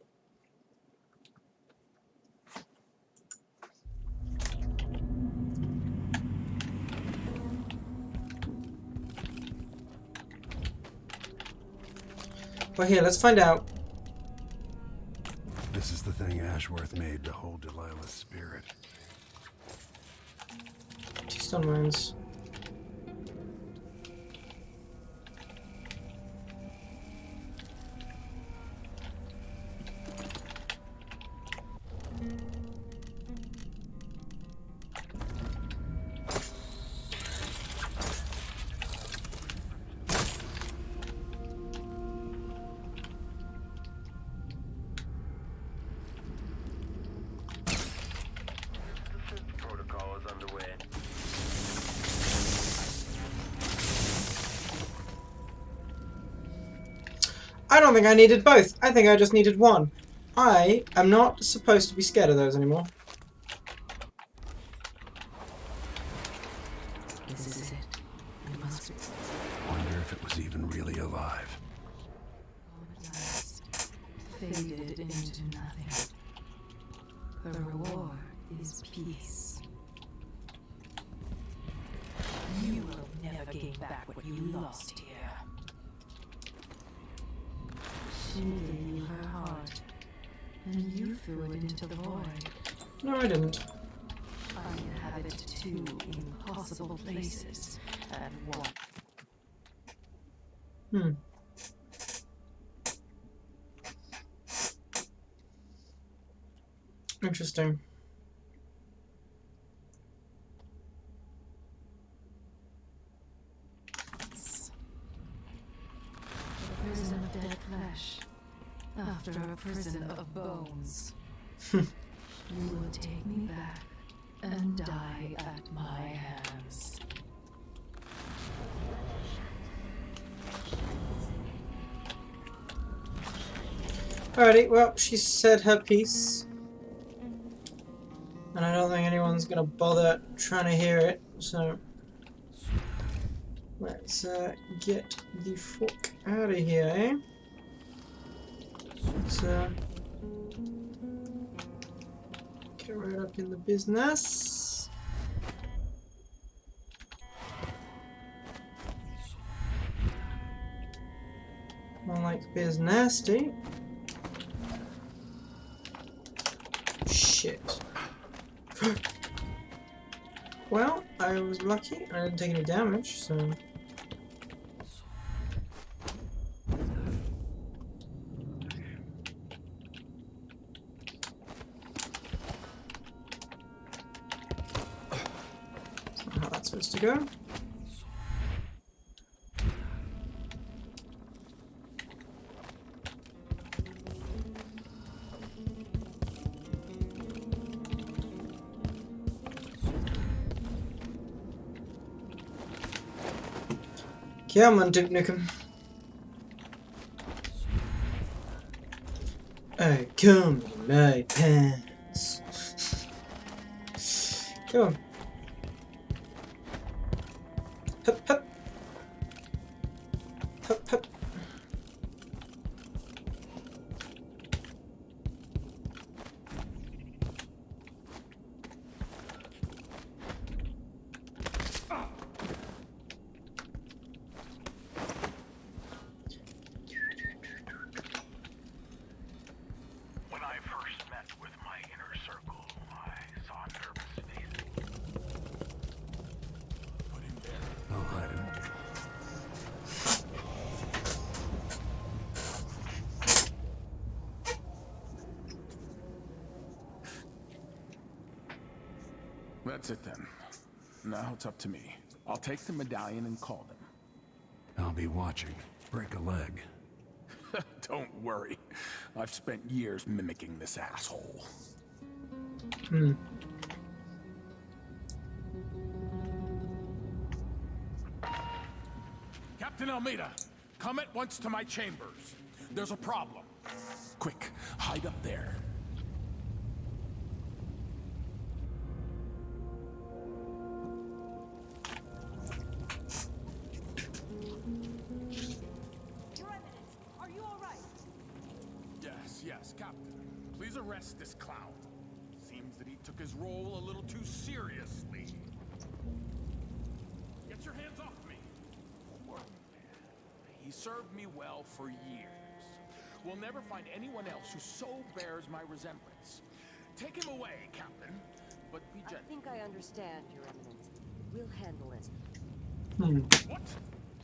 Well, here, let's find out. This is the thing Ashworth made to hold Delilah's spirit. 2 stone mines. Protocol is underway. I don't think I needed both. I think I just needed one. I am not supposed to be scared of those anymore. This is it. It must be. Wonder if it was even really alive. At last, faded into nothing. Her reward is peace. You will never gain back what you lost here. She gave you her heart, and you threw it into the void. No, I didn't. I inhabit 2 impossible places at once. Hmm. Interesting. A prison of dead flesh, after a prison of bones. You will take me back and die at my hands. Alrighty, well, she said her piece. And I don't think anyone's gonna bother trying to hear it, so let's get the fuck out of here, eh? Let's get right up in the business. More like biz nasty. Shit. Well, I was lucky. I didn't take any damage, so Let's to go. Come on, Duke Nukem. I come in my pants. Come on. Hup, hup. Hup, hup. When I first met with my inner circle, I saw nervous faces. Put him there. I'll hide him. That's it then. Now it's up to me. I'll take the medallion and call them. I'll be watching. Break a leg. Don't worry. I've spent years mimicking this asshole. Captain Almeida, come at once to my chambers. There's a problem. Quick, hide up there. Your Eminence, are you all right? Yes, Captain. Please arrest this clown. Seems that he took his role a little too seriously. Get your hands off me. He served me well for years. We'll never find anyone else who so bears my resemblance. Take him away, Captain, but be I gentle. think I understand, Your Eminence. We'll handle it. What?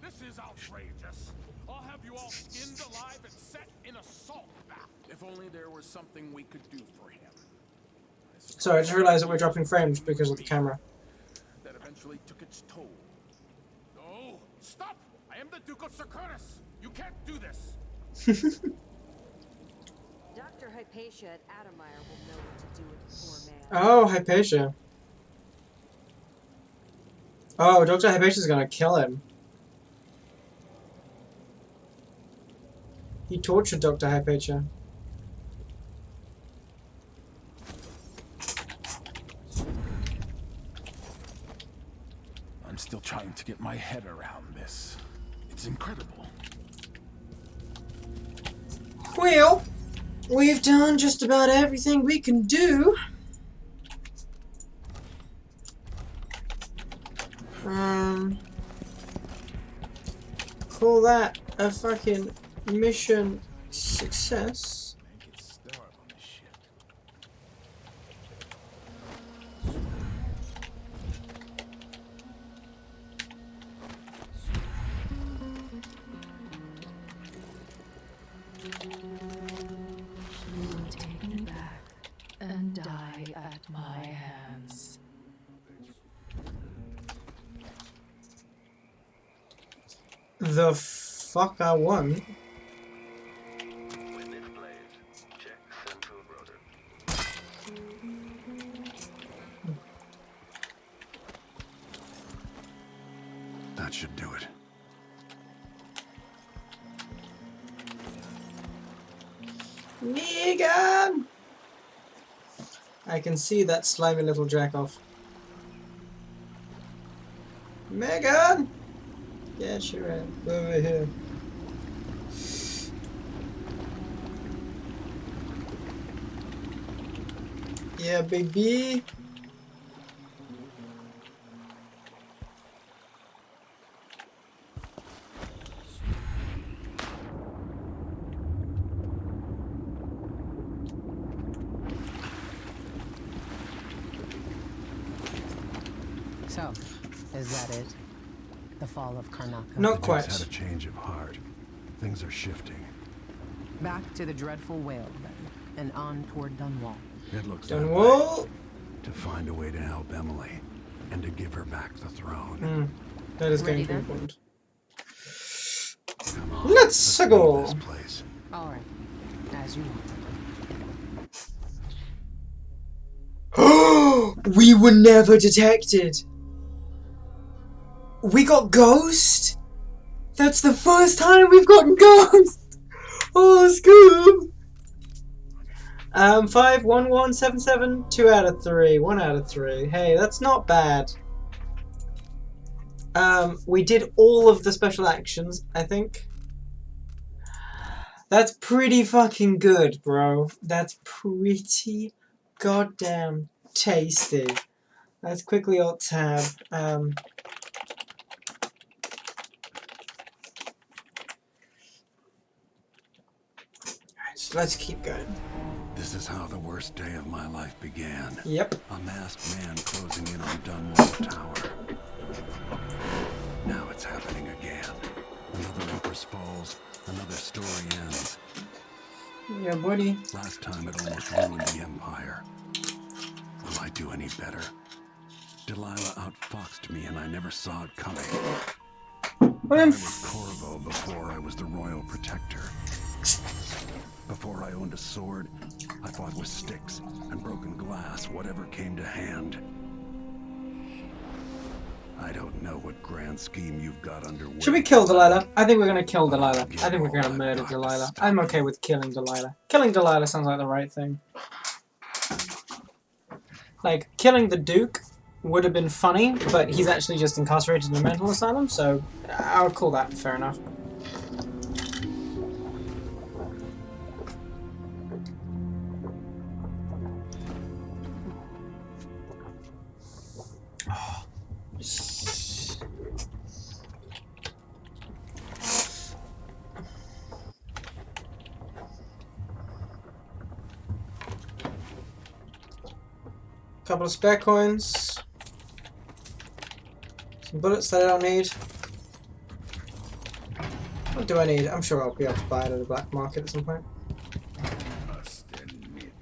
This is outrageous. I'll have you all skinned alive and set in a salt bath. If only there was something we could do for him. Sorry, I just realised that we're dropping frames because of the camera. That eventually took its toll. No! Stop! I am the Duke of Circurus! You can't do this! Dr. Hypatia at Adamire will know what to do with the poor man. Oh, Hypatia. Oh, Dr. Hypatia's gonna kill him. He tortured Dr. Hypatia. I'm still trying to get my head around this. It's incredible. Well, we've done just about everything we can do. Call that a fucking mission success. Make it start on the ship. You will take me back and die at my hands. The fuck I won. When this plays, check central rotor. That should do it. Megan! I can see that slimy little jack-off. Megan! Get your ass over here. Yeah, baby. So, is that it? The fall of Karnaca? Not The quite. Duke's had a change of heart. Things are shifting. Back to the dreadful whale, then, and on toward Dunwall. It looks that way. Dunwall. To find a way to help Emily and to give her back the throne. That is going Ready to be then? important. Come on, Let's leave go. this place. All right. As you want. We were never detected. We got Ghost? That's the first time we've gotten Ghost! Oh, Scoob! 5, 1, 1, 7, 7, 2 out of 3, 1 out of 3. Hey, that's not bad. We did all of the special actions, I think. That's pretty fucking good, bro. That's pretty goddamn tasty. Let's quickly alt tab. So let's keep going. This is how the worst day of my life began. Yep. A masked man closing in on Dunwall Tower. Now it's happening again. Another Empress falls, another story ends. Yeah, buddy. Last time it almost ruined the Empire. Will I do any better? Delilah outfoxed me and I never saw it coming. I was Corvo before I was the Royal Protector. Before I owned a sword, I fought with sticks and broken glass, whatever came to hand. I don't know what grand scheme you've got underway. Should we kill Delilah? I think we're gonna kill Delilah. I think we're gonna murder Delilah. I'm okay with killing Delilah. Killing Delilah sounds like the right thing. Like, killing the Duke would have been funny, but he's actually just incarcerated in a mental asylum, so I would call that fair enough. Couple of spare coins. Some bullets that I don't need. What do I need? I'm sure I'll be able to buy it at a black market at some point. Must admit,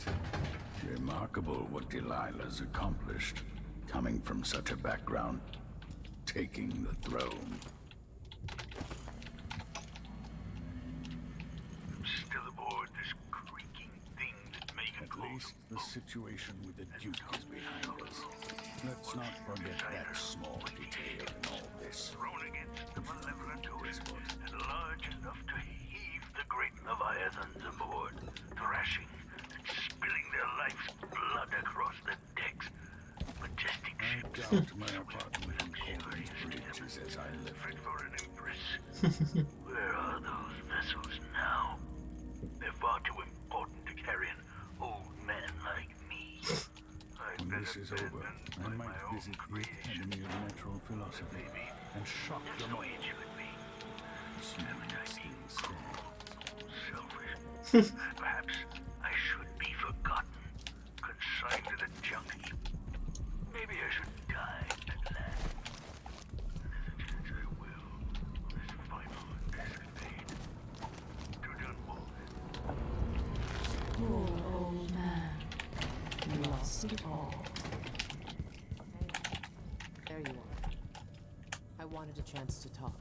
remarkable what Delilah's accomplished, coming from such a background, taking the throne. Still aboard this creaking thing that Megan At least the situation with the Duke is behind us. Let's not forget that small detail in all this. thrown against the malevolent despot and large enough to heave the great leviathans aboard, thrashing and spilling their life's blood across the decks. Majestic I ships. doubt my apartment in Corbin's Bridge is as I left Fit it. for an empress. Where are those vessels now? They're far too important to carry an old man like me. When this is over, I might visit the Academy of Natural Philosophy and shock them all. See what still stands. Selfish. Perhaps I should be forgotten, consigned to the junk heap. Maybe I should die at last. There's a chance I will on this final escapade to Dunwall. Poor old man. You lost it all. There you are. I wanted a chance to talk.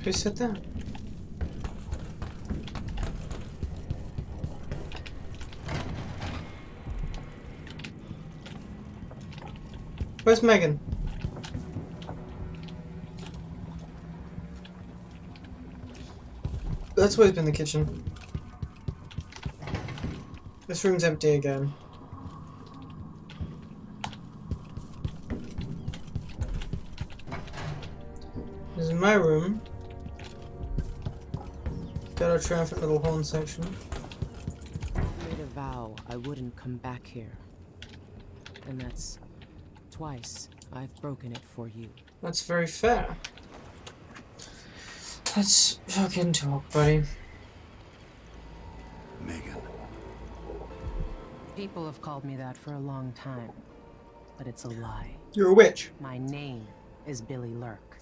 Who said that? Where's Megan? That's always been the kitchen. This room's empty again. This is my room. Got our triumphant little horn section. I made a vow I wouldn't come back here. And that's twice I've broken it for you. That's very fair. Let's fucking talk, buddy. Megan. People have called me that for a long time, but it's a lie. You're a witch. My name is Billy Lurk.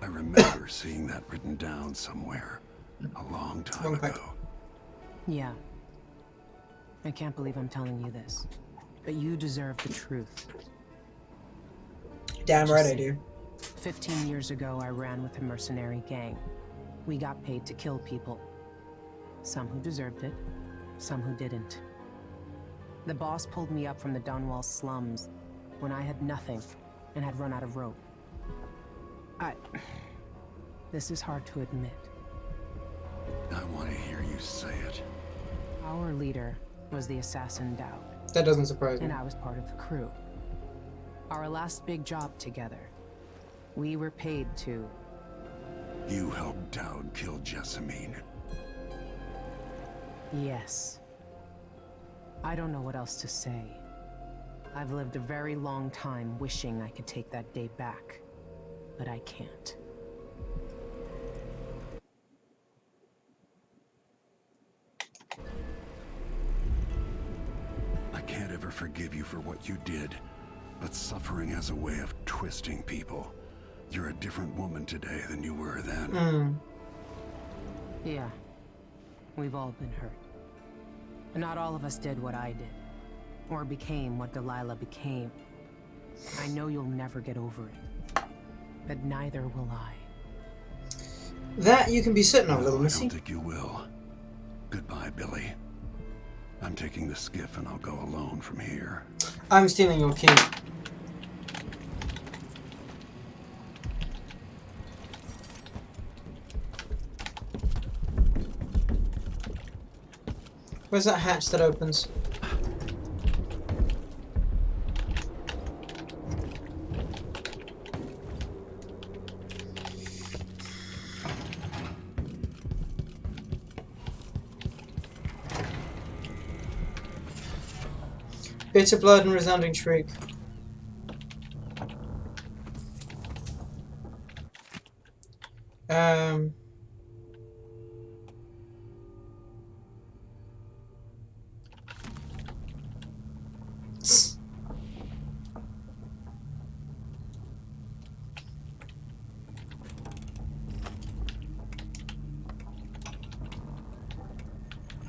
I remember seeing that written down somewhere a long time ago. Yeah. I can't believe I'm telling you this, but you deserve the truth. Damn right I do. 15 years ago, I ran with a mercenary gang. We got paid to kill people. Some who deserved it, some who didn't. The boss pulled me up from the Dunwall slums when I had nothing and had run out of rope. This is hard to admit. I want to hear you say it. Our leader was the assassin Dowd. That doesn't surprise me. And I was part of the crew. Our last big job together. We were paid to... You helped Dowd kill Jessamine. Yes. I don't know what else to say. I've lived a very long time wishing I could take that day back, but I can't. I can't ever forgive you for what you did, but suffering has a way of twisting people. You're a different woman today than you were then. Yeah. We've all been hurt. Not all of us did what I did, or became what Delilah became. I know you'll never get over it, but neither will I. That you can be certain of, little missy. I don't think you will. Goodbye, Billy. I'm taking the skiff and I'll go alone from here. I'm stealing your key. Where's that hatch that opens? Bitter blood and resounding shriek.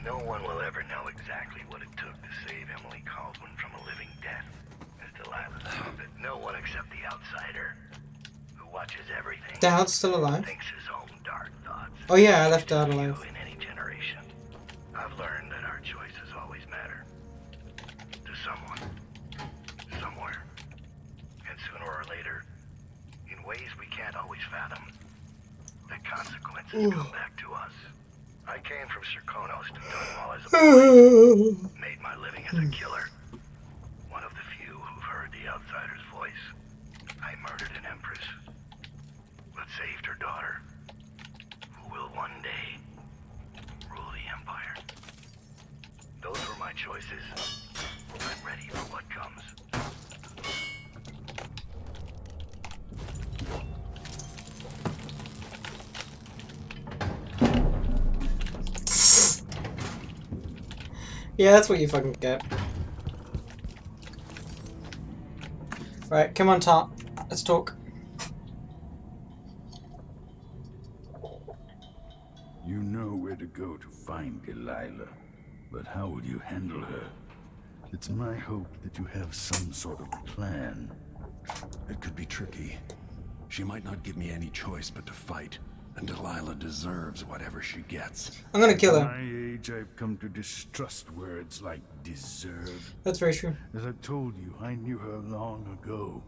No one will ever know exactly what it took to save Emily Caldwin from a living death, as Delilah said, but no one except the outsider, who watches everything. Dowd's still alive? Thinks his own dark thoughts. Oh yeah, I left Dowd alive. In any generation, I've learned that our choices always matter. To someone, somewhere, and sooner or later, in ways we can't always fathom, the consequences come back to us. I came from Serkonos to Dunwall as a boy, made my living as a killer. One of the few who've heard the outsider's voice. I murdered an empress, but saved her daughter, who will one day rule the empire. Those were my choices. I'm ready for what comes. Yeah, that's what you fucking get. Right, come on, Tart. Let's talk. You know where to go to find Delilah, but how will you handle her? It's my hope that you have some sort of plan. It could be tricky. She might not give me any choice but to fight, and Delilah deserves whatever she gets. I'm gonna kill her. At my age, I've come to distrust words like deserve. That's very true. As I told you, I knew her long ago.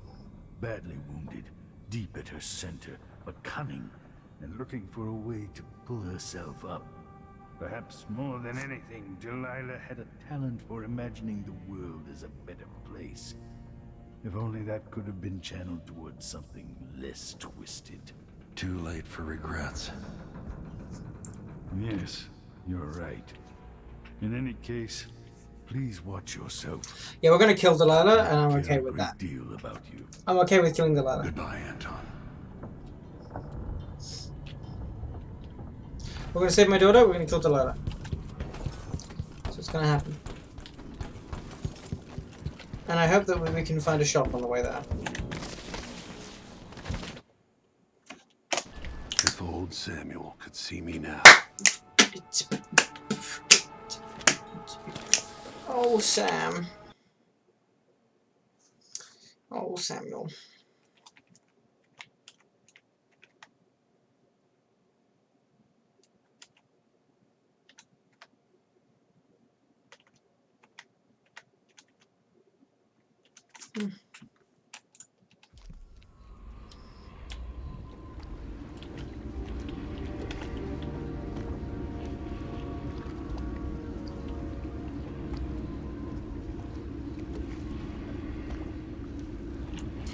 Badly wounded, deep at her center, but cunning, and looking for a way to pull herself up. Perhaps more than anything, Delilah had a talent for imagining the world as a better place. If only that could have been channeled towards something less twisted. Too late for regrets. Yes, you're right. In any case, please watch yourself. Yeah, we're gonna kill Delilah, and I'm I okay care with a that. great deal about you. I'm okay with killing Delilah. Goodbye, Anton. We're gonna save my daughter, we're gonna kill Delilah. So it's gonna happen. And I hope that we can find a shop on the way there. old Samuel could see me now. Oh, Sam. Oh, Samuel.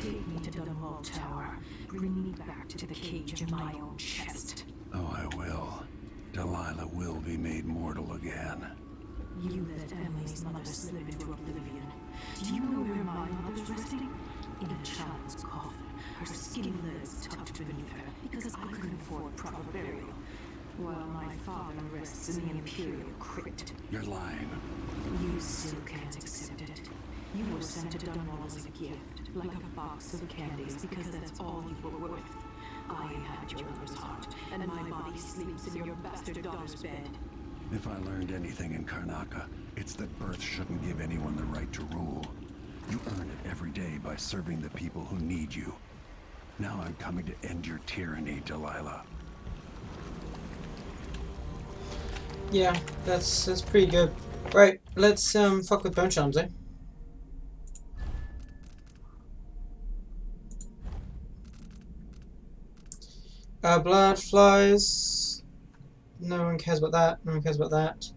Take me to the Mall Tower. Bring me back to the cage of my own chest. Oh, I will. Delilah will be made mortal again. You let Emily's mother slip into oblivion. Do you know where my mother's resting? In a child's coffin, her skinny legs tucked beneath her, because I couldn't afford proper burial. While my father rests in the Imperial crypt. You're lying. You still can't accept it. You were sent to Dunwall as a gift, like a box of candies, because that's all you were worth. I had your mother's heart, and my body sleeps in your bastard daughter's bed. If I learned anything in Karnaca, it's that birth shouldn't give anyone the right to rule. You earn it every day by serving the people who need you. Now I'm coming to end your tyranny, Delilah. Yeah, that's pretty good. Right, let's fuck with bone charms, eh? Blood flies. No one cares about that. No one cares about that.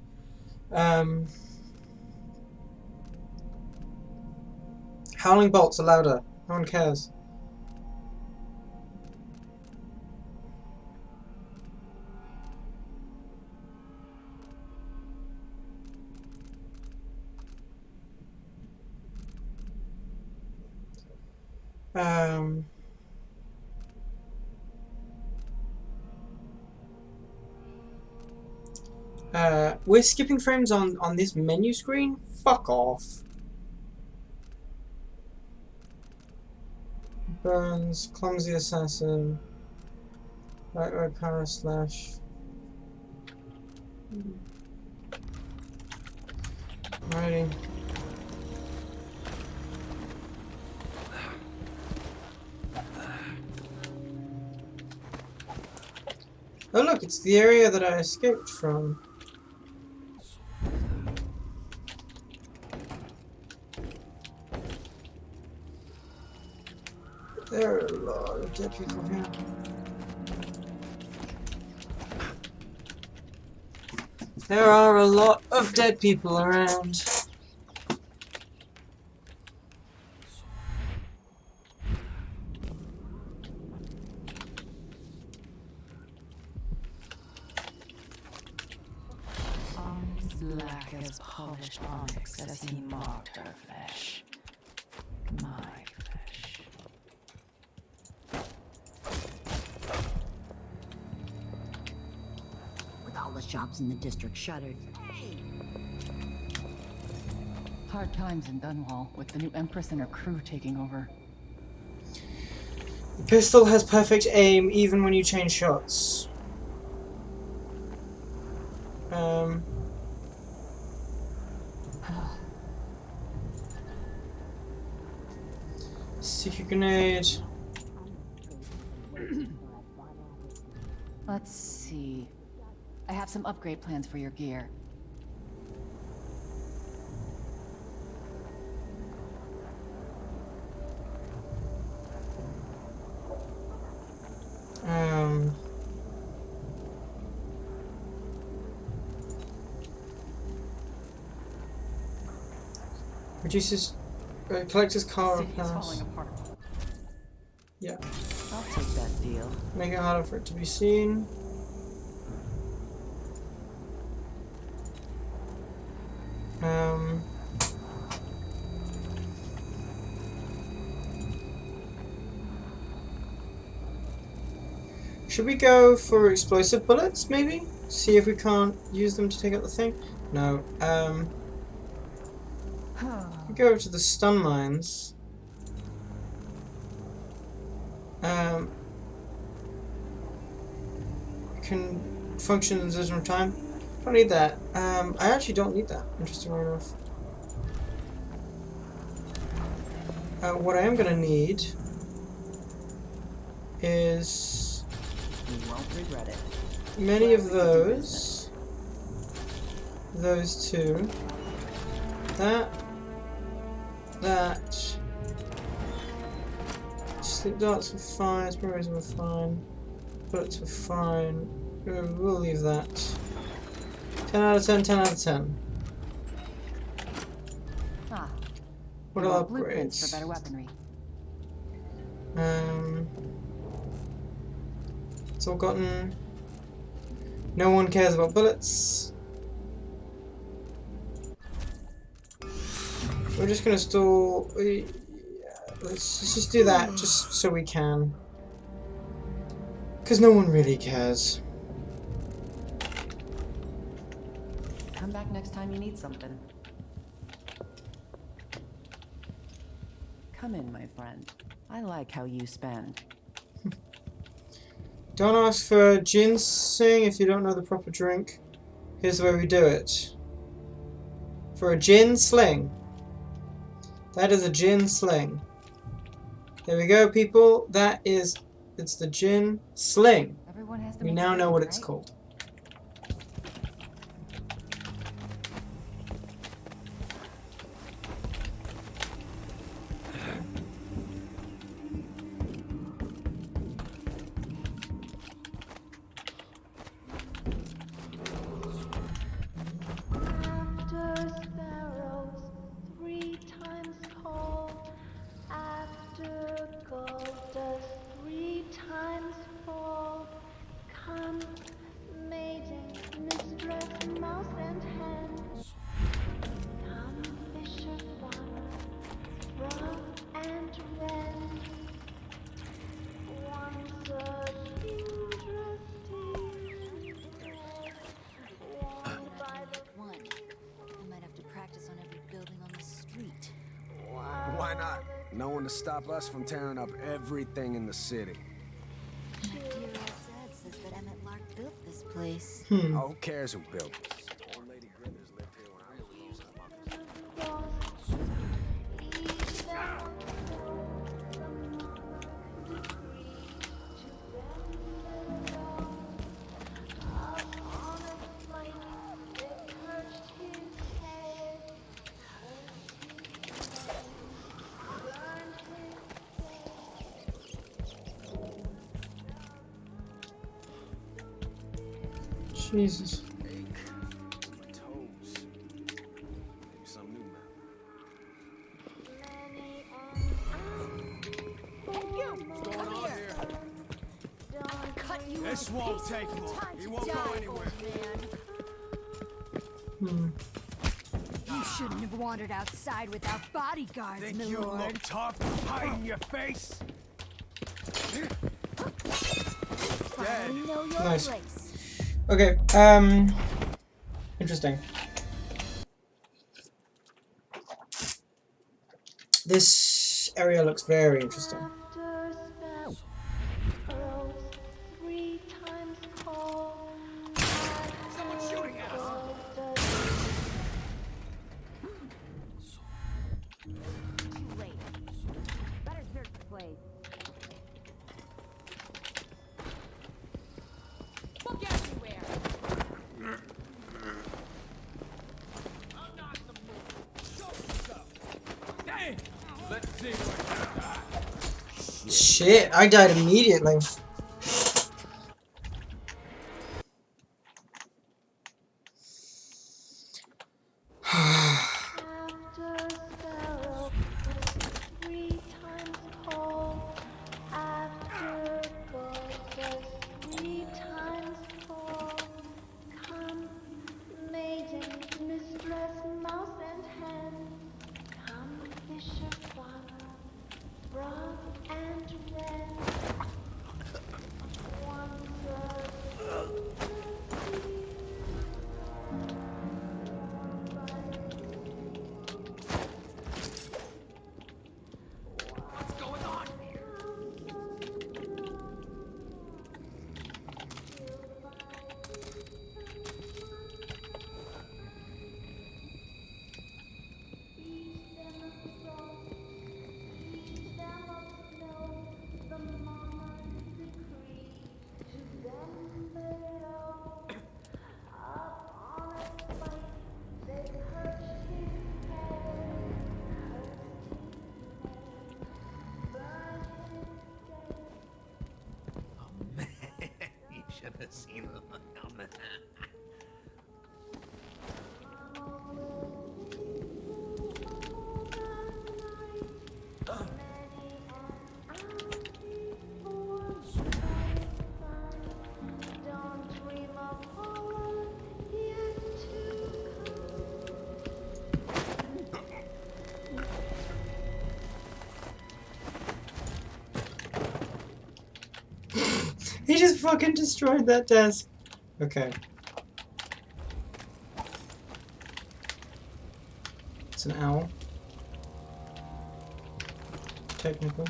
Howling bolts are louder. No one cares. We're skipping frames on this menu screen? Fuck off. Burns, clumsy assassin, right power slash. Alrighty. Oh look, it's the area that I escaped from. There are a lot of dead people here. There are a lot of dead people around. Arms black as polished onyx as he marked her flesh. My flesh. With all the shops in the district shuttered. Hard times in Dunwall, with the new Empress and her crew taking over. The pistol has perfect aim even when you change shots. Sticky grenade. Let's see. I have some upgrade plans for your gear. Reduces collector's car City's repairs. falling apart. Yeah. I'll take that deal. Make it harder for it to be seen. Should we go for explosive bullets, maybe? See if we can't use them to take out the thing? No. We go over to the stun mines. can function in a certain time. Don't need that. I actually don't need that, interestingly enough. What I am gonna need is You won't regret it. many of those. Those two. That. Sleep darts were fine, sprays were fine, bullets were fine. We'll leave that. 10 out of 10, 10 out of 10. Ah. What There are are blueprints for upgrades? better weaponry. It's all gotten. No one cares about bullets. We're just gonna store. Let's just do that, just so we can. Because no one really cares. Come back next time you need something. Come in, my friend. I like how you spend. Don't ask for ginseng if you don't know the proper drink. Here's the way we do it. For a gin sling. That is a gin sling. There we go, people. It's the gin sling. Everyone has to We make now a know drink, what it's right? called. After sparrows 3 times call, after gold dust 3 times fall, come, maiden, mistress, mouse and hen, come, fisher, farmer, frog and wren. Once a huge rusty bed, warmed by the One. I might have to practice on every building on the street. Why not? No one to stop us from tearing up everything in the city. My dear old dad says that Emmett Lark built this place. Oh, who cares who built it? Old Lady Grimmer's lived here when I was little. Jesus. Ache. My toes. Maybe some new What's going on here? Cut you This out. won't take long. He won't go anywhere. You shouldn't have wandered outside without bodyguards, Think my you lord. look tough, hiding your face? Finally know your Nice. place. Okay, interesting. This area looks very interesting. after sparrows 3 times call, Someone's shooting at us. Too late. Better search the place. Look everywhere. I'm not in the mood. Show yourself. Hey, let's see what you got. Shit, I died immediately. After sparrows 3 times call, after gold dust 3 times fall, come, maiden, mistress, mouse and hen, come, fisher, farmer, frog and wren. seen the light on that. He just fucking destroyed that desk. Okay. It's an owl. Technical.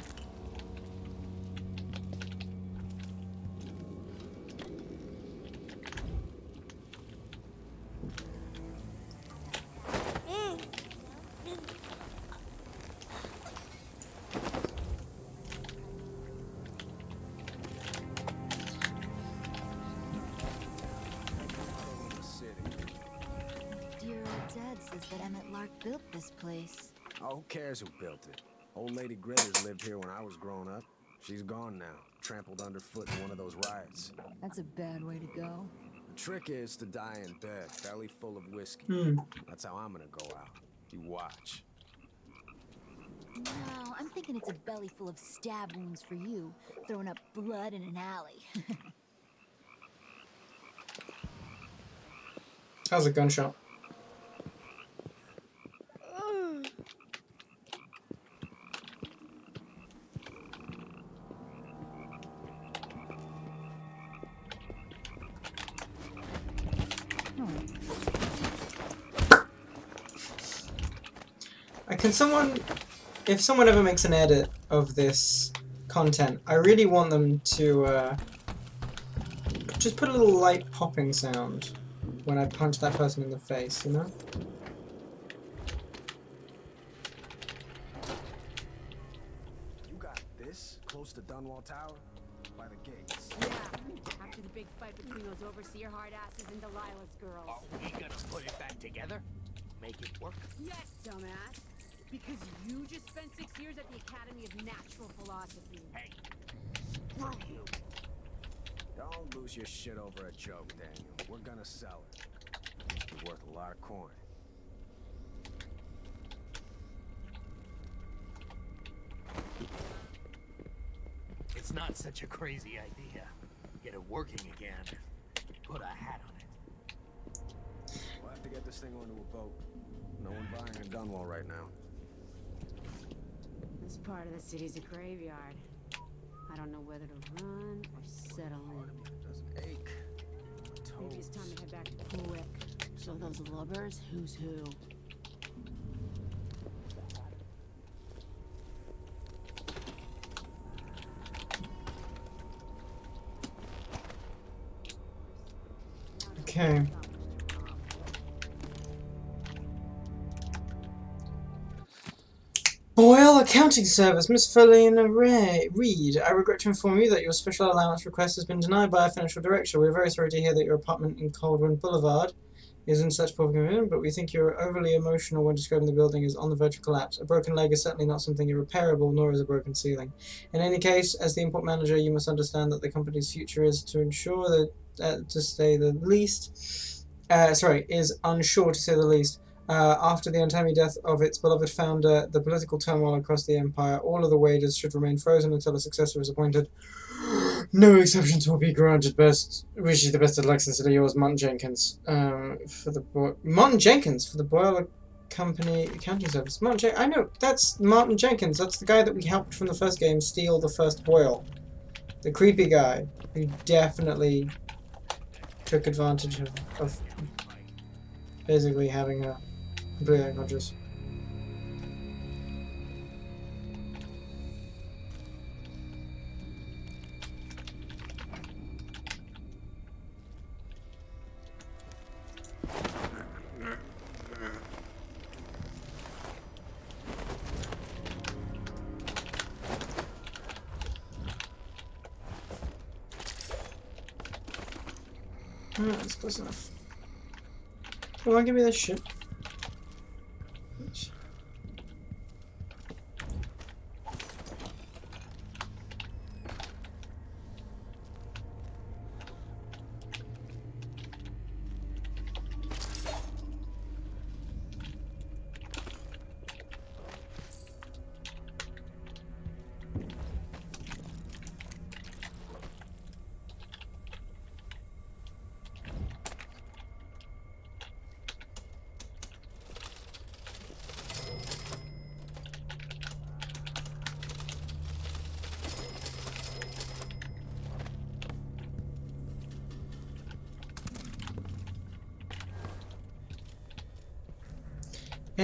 Dear old Dad says that Emmett Lark built this place. Oh, who cares who built it? Old Lady Gritters lived here when I was growing up. She's gone now, trampled underfoot in one of those riots. That's a bad way to go. The trick is to die in bed, belly full of whiskey. That's how I'm gonna go out. You watch. No, I'm thinking it's a belly full of stab wounds for you, throwing up blood in an alley. That was a gunshot. Can someone, if someone ever makes an edit of this content, I really want them to just put a little light popping sound when I punch that person in the face, you know? You got this close to Dunwall Tower? By the gates. Yeah, after the big fight between those overseer hard asses and Delilah's girls. Are we gonna put it back together? Make it work? Yes, dumbass. Because you just spent 6 years at the Academy of Natural Philosophy. Hey, screw you. Don't lose your shit over a joke, Daniel. We're gonna sell it. It's worth a lot of coin. It's not such a crazy idea. Get it working again. Put a hat on it. We'll have to get this thing onto a boat. No one buying a Dunwall right now. This part of the city's a graveyard. I don't know whether to run or settle in. Doesn't ache. Maybe it's time to head back to Poolick. So those lubbers, who's who? Okay. Boyle Accounting Service, Miss Felina Reed. I regret to inform you that your special allowance request has been denied by our financial director. We are very sorry to hear that your apartment in Coldwind Boulevard is in such poor condition, but we think you are overly emotional when describing the building as on the verge of collapse. A broken leg is certainly not something irreparable, nor is a broken ceiling. In any case, as the import manager, you must understand that the company's future is to ensure that, to say the least, is unsure to say the least. After the untimely death of its beloved founder, the political turmoil across the empire, all of the wages should remain frozen until a successor is appointed. No exceptions will be granted. Best wish you the best of luck, sincerely yours, Martin Jenkins. Martin Jenkins for the Boyle Company Accounting Service. I know that's Martin Jenkins. That's the guy that we helped from the first game steal the first Boyle. The creepy guy who definitely took advantage of basically having her completely unconscious. Alright, that's close enough. Come on, give me this shit.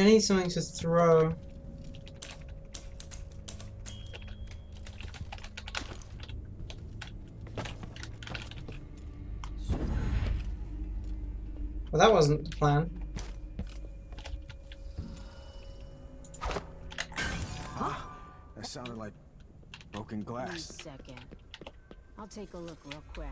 I need something to throw. Well, that wasn't the plan. That sounded like broken Give me a glass. second. I'll take a look real quick.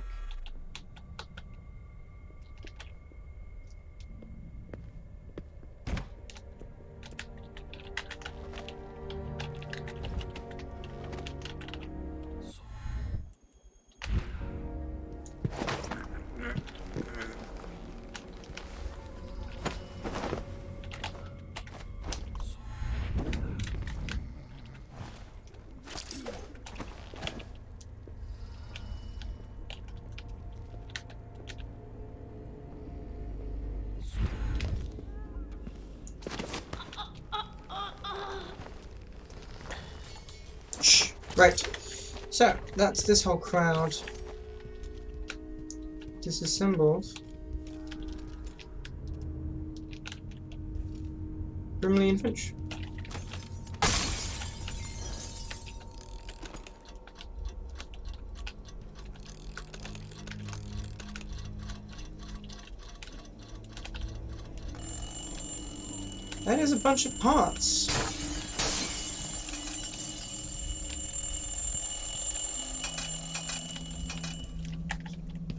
Shh. Right. So, that's this whole crowd disassembled. Brimley and Finch. That is a bunch of parts.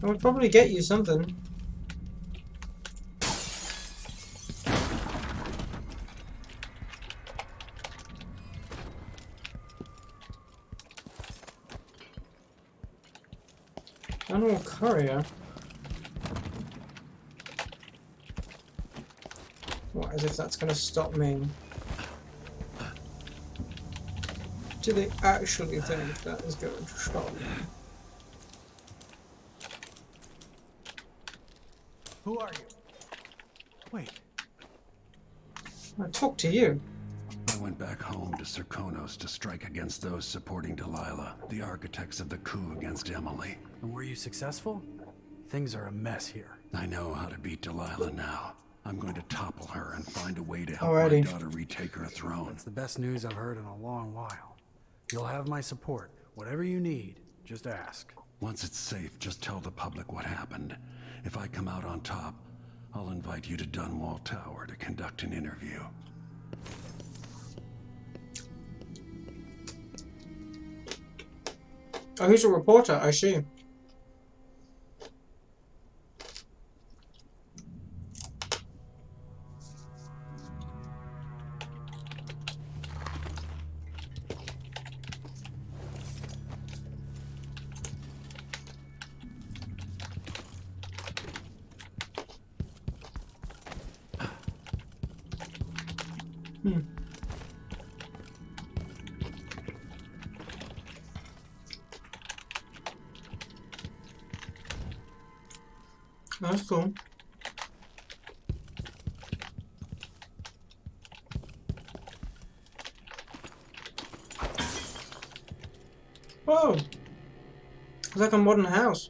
I would probably get you something. Animal courier. What, as if that's going to stop me? Do they actually think that is going to stop me? Who are you? Wait. I talked to you. I went back home to Serkonos to strike against those supporting Delilah, the architects of the coup against Emily. And were you successful? Things are a mess here. I know how to beat Delilah now. I'm going to topple her and find a way to help Alrighty. my daughter retake her throne. That's the best news I've heard in a long while. You'll have my support. Whatever you need, just ask. Once it's safe, just tell the public what happened. If I come out on top, I'll invite you to Dunwall Tower to conduct an interview. Oh, who's a reporter? I see. That's cool. Whoa! It's like a modern house.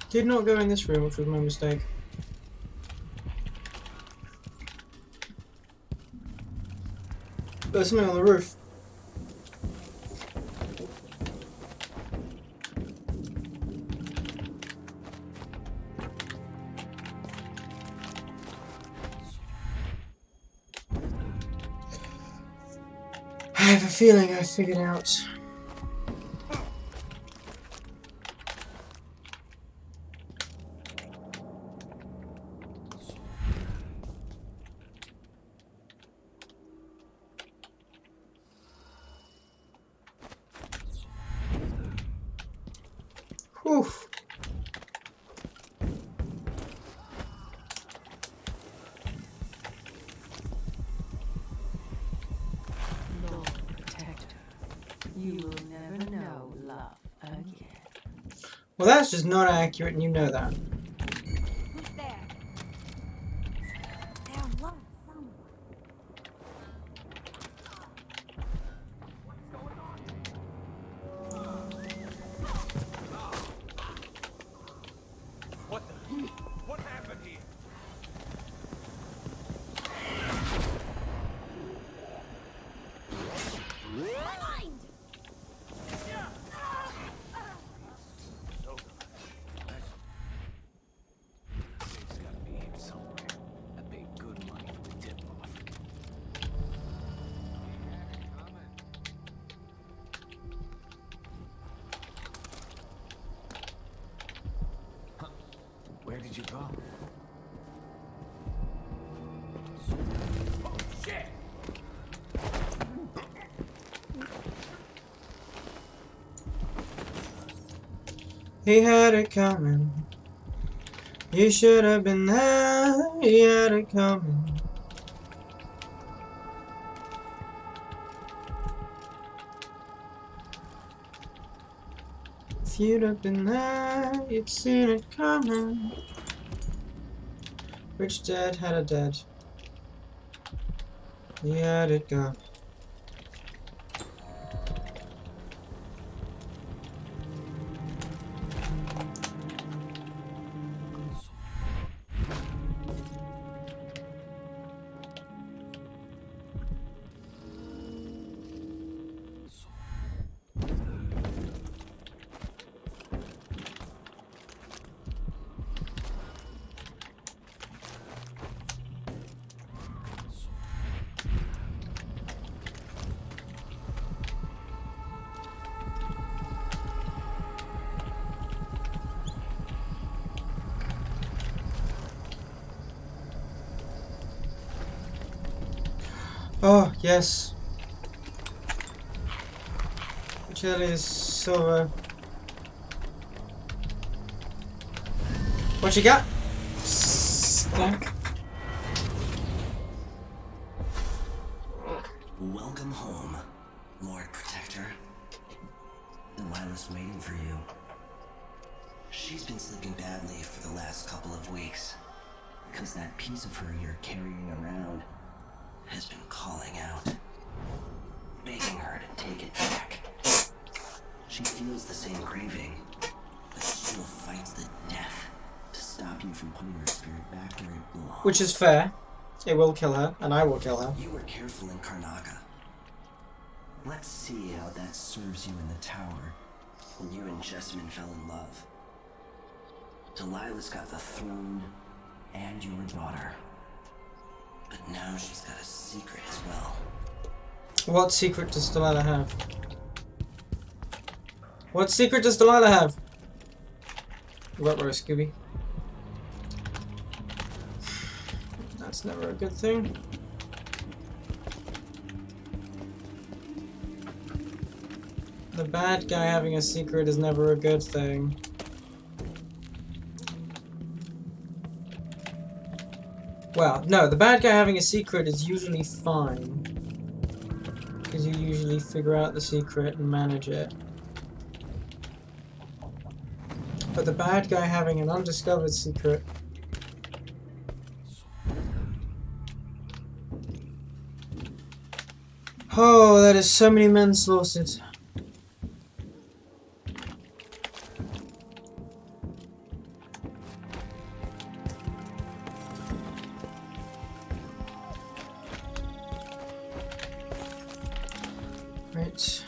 Did not go in this room, which was my mistake. There's something on the roof. I have a feeling I figured out. Whew. You will never know love again. Well, that's just not accurate, and you know that. Who's there? There was someone. What happened here? Blind! It's gotta be here somewhere. I paid good money for the tip-off. Huh. Where did you go? Oh, shit! He had it coming. You should have been there. He had it coming. If you'd have been there, you'd seen it coming. Rich dad had a dad. He had it coming. Oh, yes. Jelly is silver. What you got? Stunk. Welcome home, Lord Protector. Delilah's waiting for you. She's been sleeping badly for the last couple of weeks because that piece of her you're carrying around has been calling out, begging her to take it back. She feels the same craving, but still fights the death to stop you from putting her spirit back where it belongs. Which is fair. It will kill her, and I will kill her. You were careful in Karnaca. Let's see how that serves you in the tower when you and Jessamine fell in love. Delilah's got the throne and your daughter. But now she's got a secret as well. What secret does Delilah have? What secret does Delilah have? What, where, Scooby? That's never a good thing. The bad guy having a secret is never a good thing. Well, no, the bad guy having a secret is usually fine. Because you usually figure out the secret and manage it. But the bad guy having an undiscovered secret... Oh, that is so many men slaughtered. Right.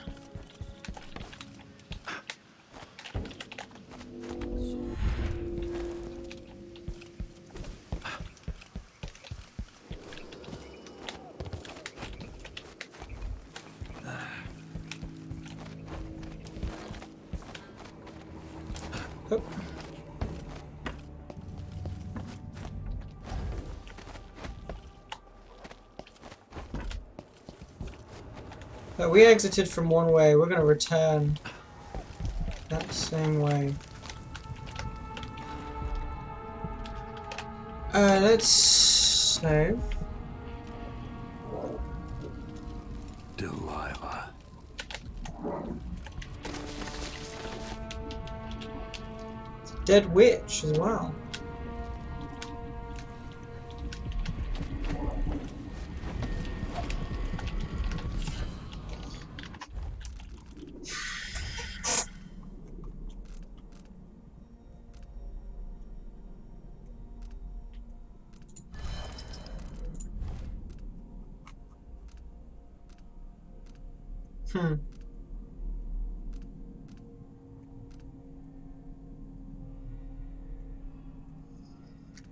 Oh. We exited from one way. We're going to return that same way. Let's save. Delilah. Dead witch as well. Hmm.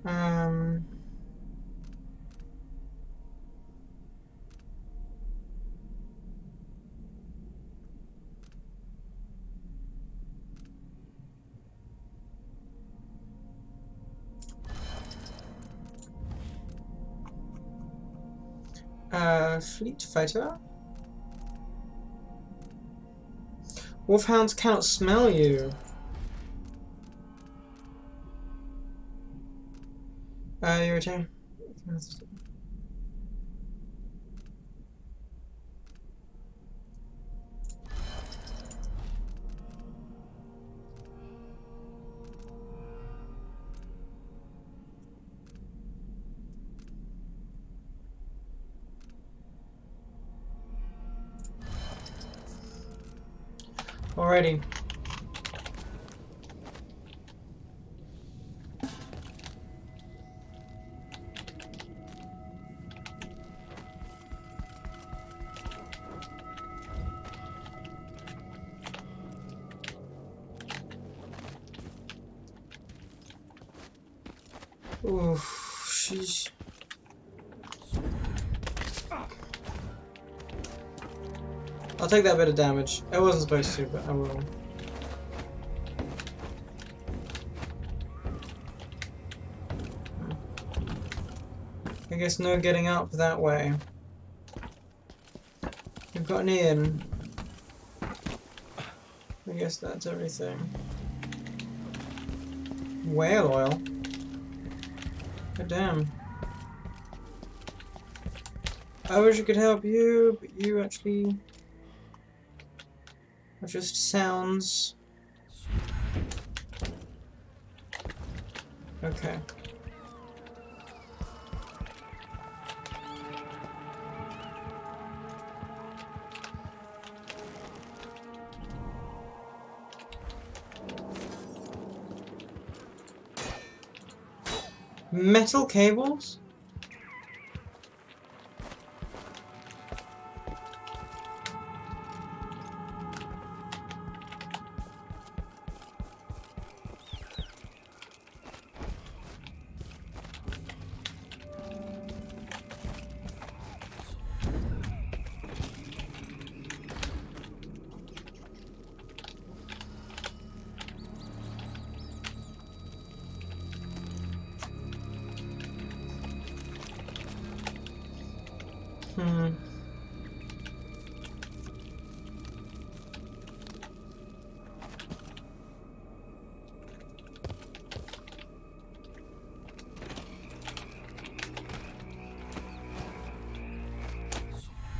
Um. Fleet fighter. Wolfhounds cannot smell you. You're returning. Alrighty. Oof, sheesh. I'll take that bit of damage. I wasn't supposed to, but I will. I guess no getting up that way. We've gotten in. I guess that's everything. Whale oil? God damn. I wish I could help you, but you actually are just sounds. Okay. Metal cables? Hmm.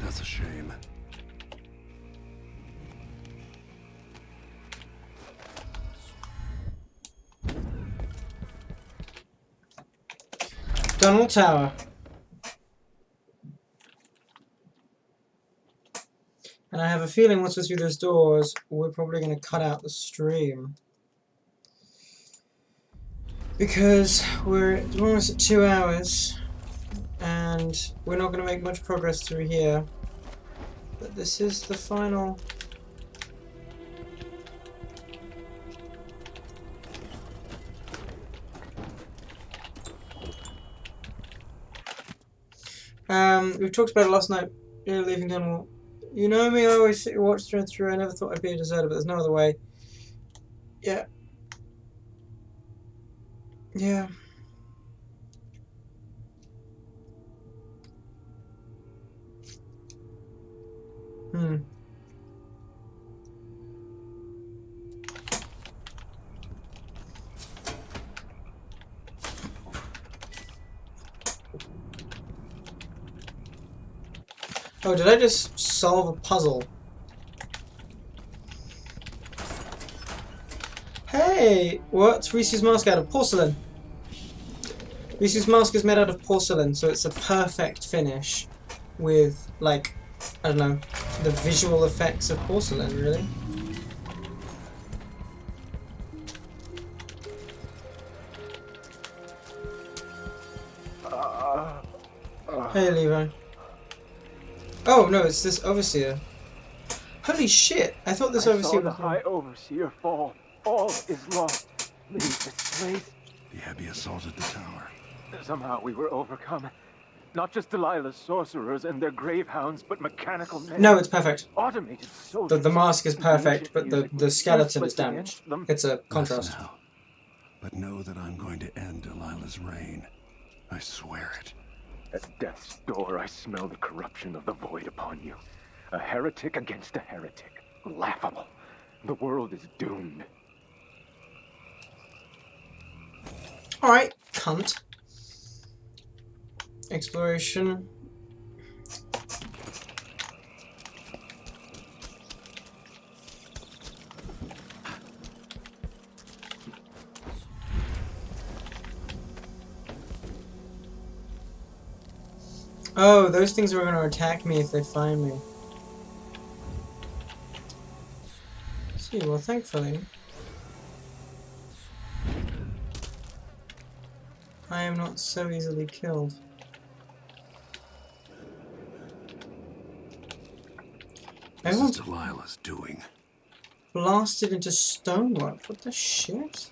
That's a shame. Tunnel tower. And I have a feeling once we're through those doors, we're probably going to cut out the stream. Because we're almost at 2 hours, and we're not going to make much progress through here. But this is the final. We've talked about it last night, leaving Dunwall. You know me, I always sit and watch through and through. I never thought I'd be a deserter, but there's no other way. Yeah. Yeah. Hmm. Oh, did I just solve a puzzle? Hey, what's Reese's mask out of? Porcelain. Reese's mask is made out of porcelain, so it's a perfect finish with, like, I don't know, the visual effects of porcelain, really. Hey, Levi. Oh, no, it's this overseer. Holy shit! I thought this overseer was... I saw the High Overseer fall. All is lost. Leave this place. The Abbey assaulted the tower. Somehow we were overcome. Not just Delilah's sorcerers and their gravehounds, but mechanical men. No, it's perfect. Automated soldiers. The mask is perfect, but the skeleton is damaged. It's a Less contrast. now. But know that I'm going to end Delilah's reign. I swear it. At death's door, I smell the corruption of the void upon you. A heretic against a heretic. Laughable. The world is doomed. Alright, cunt. Exploration. Oh, those things are going to attack me if they find me. See, well, thankfully, I am not so easily killed. This is Delilah's doing. Blasted into stonework. What the shit?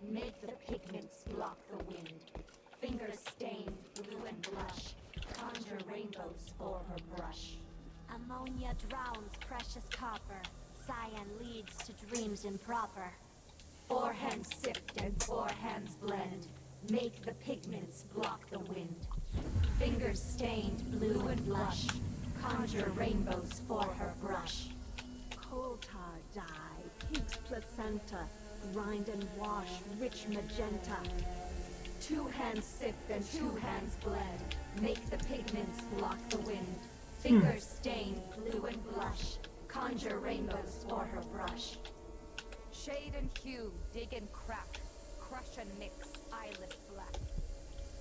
Make the pigments block the wind. Fingers stained blue and blush. Conjure rainbows for her brush. Ammonia drowns precious copper. Cyan leads to dreams improper. Four hands sift and four hands blend. Make the pigments block the wind. Fingers stained blue and blush. Conjure rainbows for her brush. Coal tar dye, pig's placenta. Grind and wash, rich magenta. Two hands sift and two hands blend. Make the pigments block the wind. Fingers stained blue and blush. Conjure rainbows for her brush. Shade and hue, dig and crack. Crush and mix, eyeless black.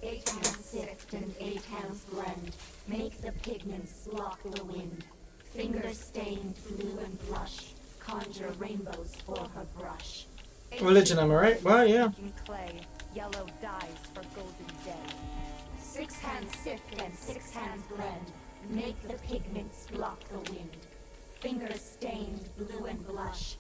8 hands sift and 8 hands blend. Make the pigments block the wind. Fingers stained blue and blush. Conjure rainbows for her brush. Religion, am I right? Well, yeah. Clay, yellow dyes for golden day. 6 hands sift and 6 hands blend. Make the pigments block the wind. Fingers stained blue and blush.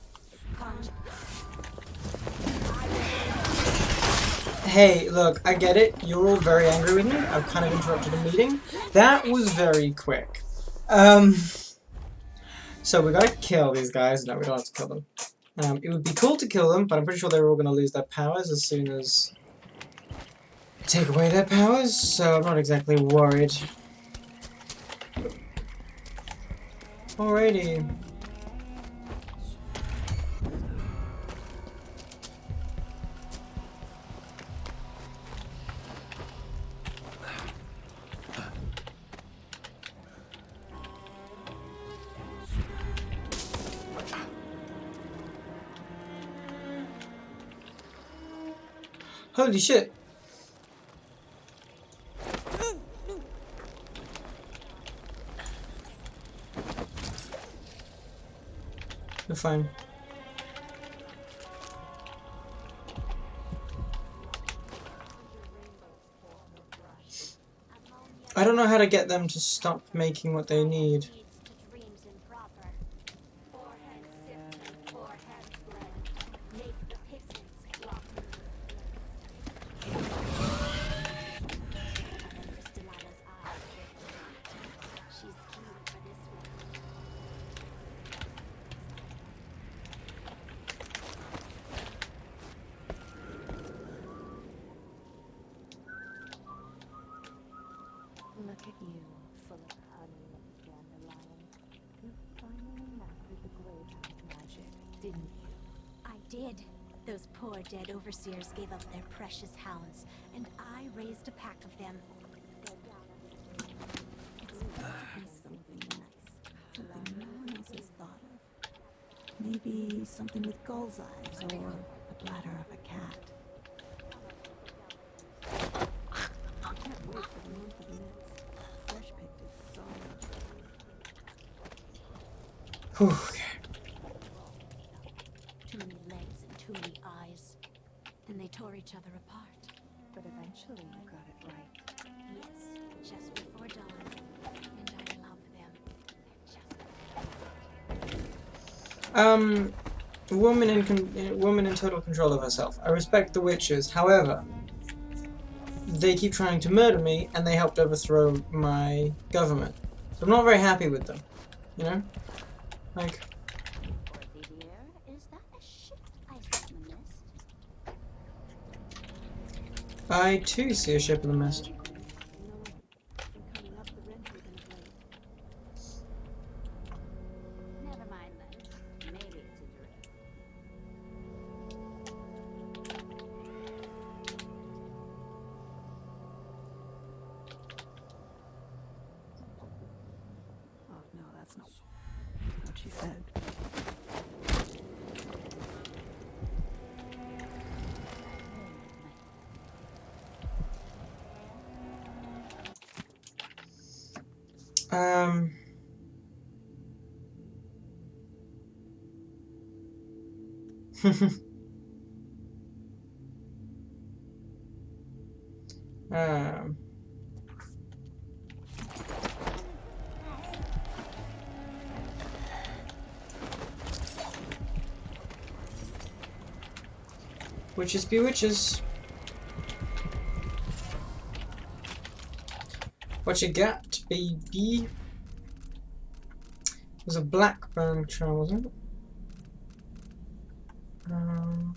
Hey, look, I get it. You're all very angry with me. I've kind of interrupted a meeting. That was very quick. So we gotta kill these guys. No, we don't have to kill them. It would be cool to kill them, but I'm pretty sure they're all gonna lose their powers as soon as I take away their powers, so I'm not exactly worried. Alrighty. Holy shit. You're fine. I don't know how to get them to stop making what they need. Look at you, full of honey, dandelion. You finally mastered the did. Those poor dead overseers gave up their precious hounds, and I raised a pack of them. It's gotta be something nice. Something no one else has thought of. Maybe something with gull's eyes, or the bladder of a cat. I can't wait for the month of nuts. Fresh picked is solid. Whew. Too many legs and too many eyes. And they tore each other apart. But eventually you got it right. Yes, just before dawn. And I love them. Woman in total control of herself. I respect the witches, however, they keep trying to murder me, and they helped overthrow my government. So I'm not very happy with them, you know? Like... Is that a ship I see in the mist? I too see a ship in the mist. Never mind then. Maybe it's a drift. Oh no, that's not what she said. Witches be witches. What you got, baby? It was a blackburn charm, wasn't it? No.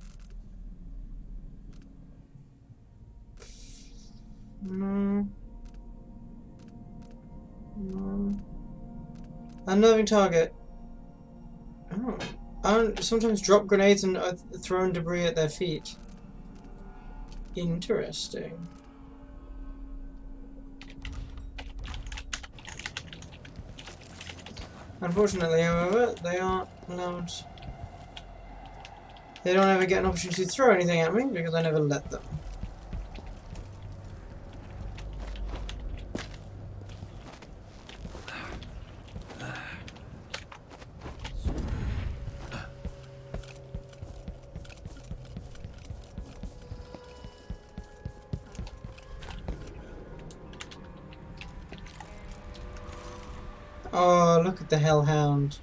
No. Unnerving target. Oh. Sometimes drop grenades and thrown debris at their feet. Interesting. Unfortunately, however, they aren't allowed. They don't ever get an opportunity to throw anything at me because I never let them. Oh, look at the Hellhound.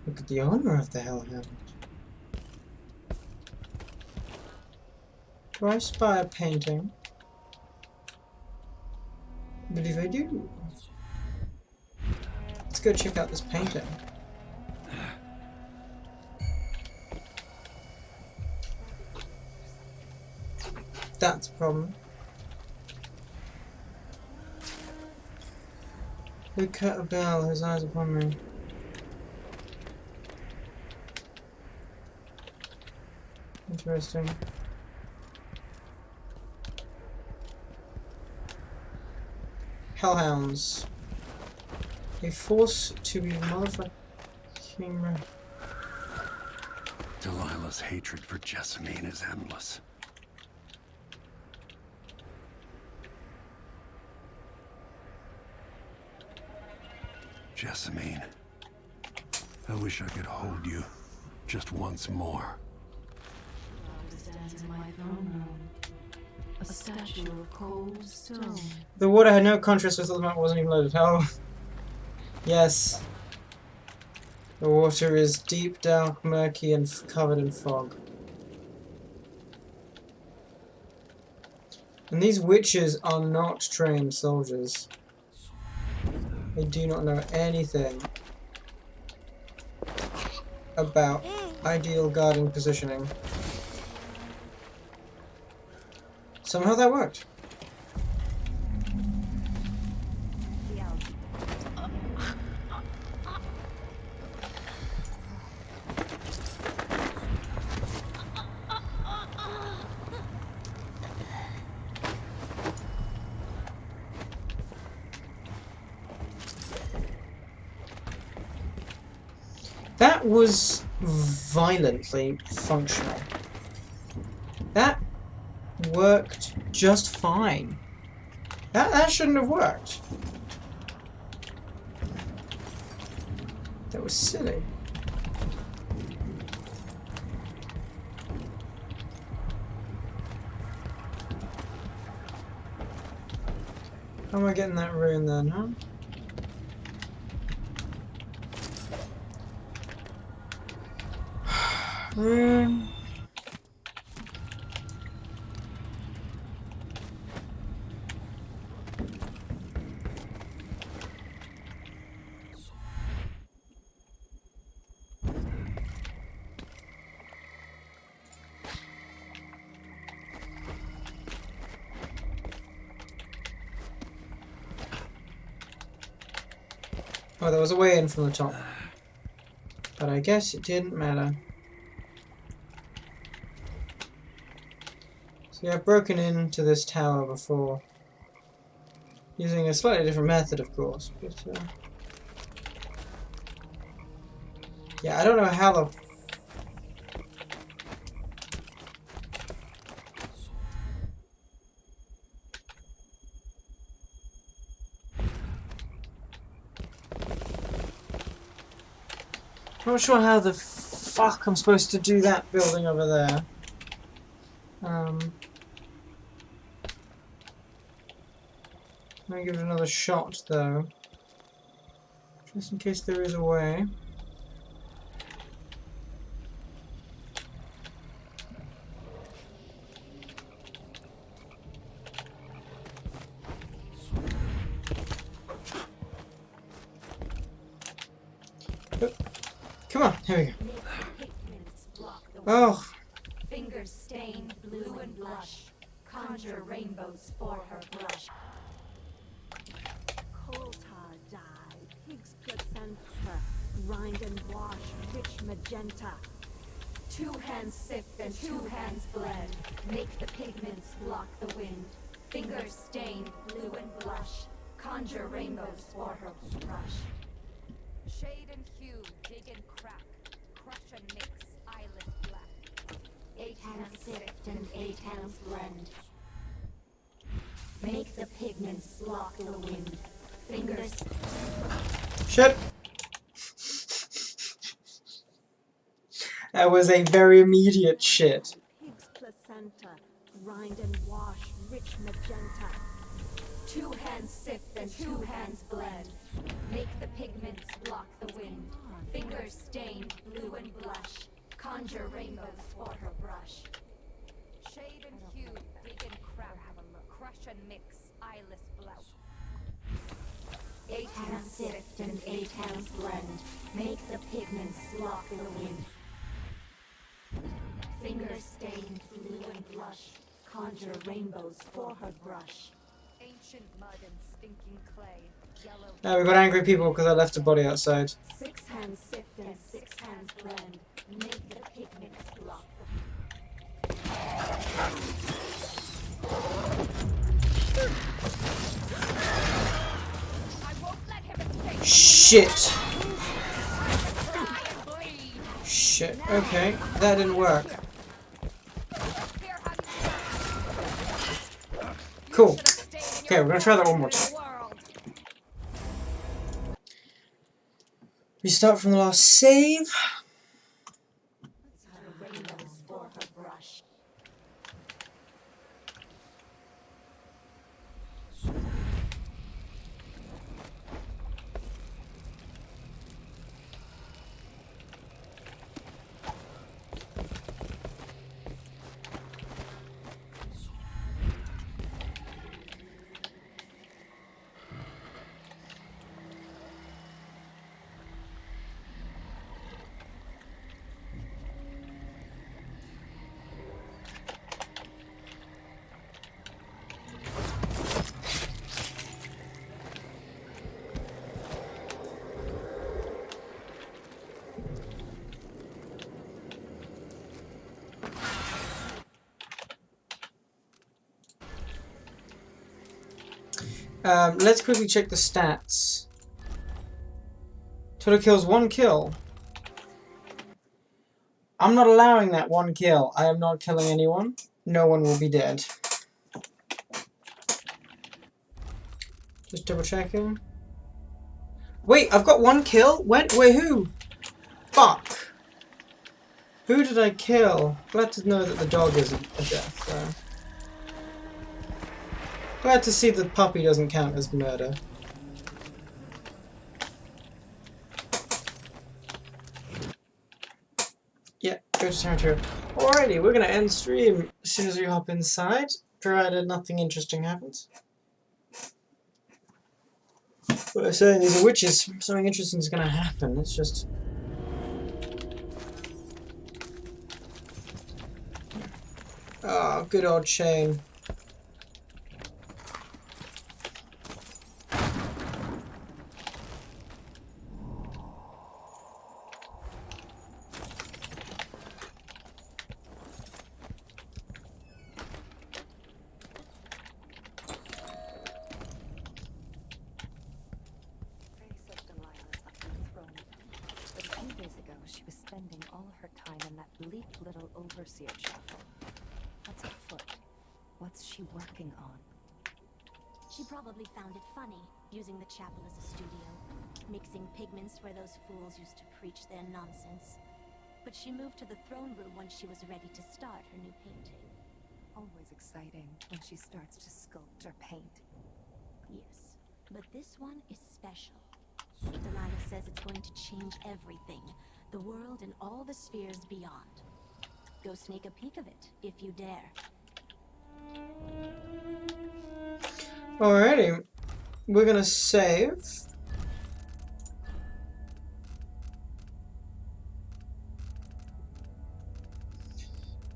Look at the owner of the Hellhound. Do I spy a painting? I believe I do. Let's go check out this painting. That's a problem. Who cut a bell? His eyes upon me. Interesting. Hellhounds. A force to be modified. Delilah's hatred for Jessamine is endless. Jessamine, I wish I could hold you just once more. Stands in my throne room. A statue of cold stone. The water had no contrast with the map, wasn't even loaded. Oh. Yes. The water is deep, dark, murky, and covered in fog. And these witches are not trained soldiers. They do not know anything about ideal guarding positioning. Somehow that worked. That was violently functional. That worked just fine. That shouldn't have worked. That was silly. How am I getting that rune then, huh? Rune. Oh, there was a way in from the top. But I guess it didn't matter. See, I've broken into this tower before. Using a slightly different method, of course. But, yeah, I don't know how the... I'm not sure how the fuck I'm supposed to do that building over there. Let me give it another shot, though. Just in case there is a way. Come on, here we go. Oh. Fingers stained blue and blush. Conjure rainbows for her brush. Coal tar dye, pig's placenta, grind and wash, rich magenta. 2 hands sift and 2 hands blend. Make the pigments block the wind. Fingers stained blue and blush. Conjure rainbows for her brush. Shade and hue, dig and crack. Crush and mix, eyeless black. 8 hands sift and 8 hands blend. Make the pigments block the wind. Fingers... Shit! That was a very immediate shit. Pig's placenta, grind and wash, rich magenta. 2 hands sift and 2 hands blend. Make the pigments block the wind. Fingers stained blue and blush. Conjure rainbows for her brush. Shade and hue, dig and crack. Crush and mix, eyeless black. 8 hands sift and 8 hands blend. Make the pigments block the wind. Fingers stained blue and blush. Conjure rainbows for her brush. Ancient mud and stinking clay. Yellow. Now we got angry people because I left a body outside. 6 hands sift and 6 hands blend. Make the pigments block Shit! Shit, okay, that didn't work. Cool. Okay, we're gonna try that one more time. We start from the last save. Let's quickly check the stats. Total kills 1 kill. I'm not allowing that one kill. I am not killing anyone. No one will be dead. Just double checking. Wait, I've got one kill? Wait, who? Fuck. Who did I kill? Glad to know that the dog is a death, so. Glad to see that puppy doesn't count as murder. Yeah, go to territory. Alrighty, we're gonna end stream as soon as we hop inside, provided nothing interesting happens. What I say, these are witches. Something interesting is gonna happen. Let's just. Oh, good old Shane. Overseer chapel. What's afoot? What's she working on? She probably found it funny, using the chapel as a studio, mixing pigments where those fools used to preach their nonsense. But she moved to the throne room when she was ready to start her new painting. Always exciting when she starts to sculpt or paint. Yes, but this one is special. Delilah says it's going to change everything, the world and all the spheres beyond. Go sneak a peek of it, if you dare. Alrighty. We're gonna save.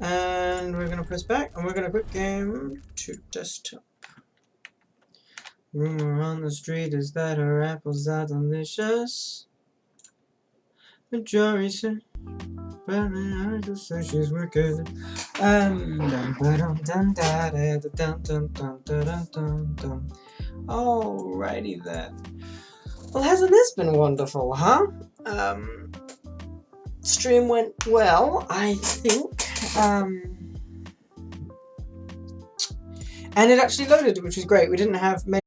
And we're gonna press back, and we're gonna put game to desktop. Rumor on the street is that her apples are delicious. The jury said, well, I just say she's wicked. Alrighty then. Well, hasn't this been wonderful, huh? Stream went well, I think. And it actually loaded, which was great. We didn't have many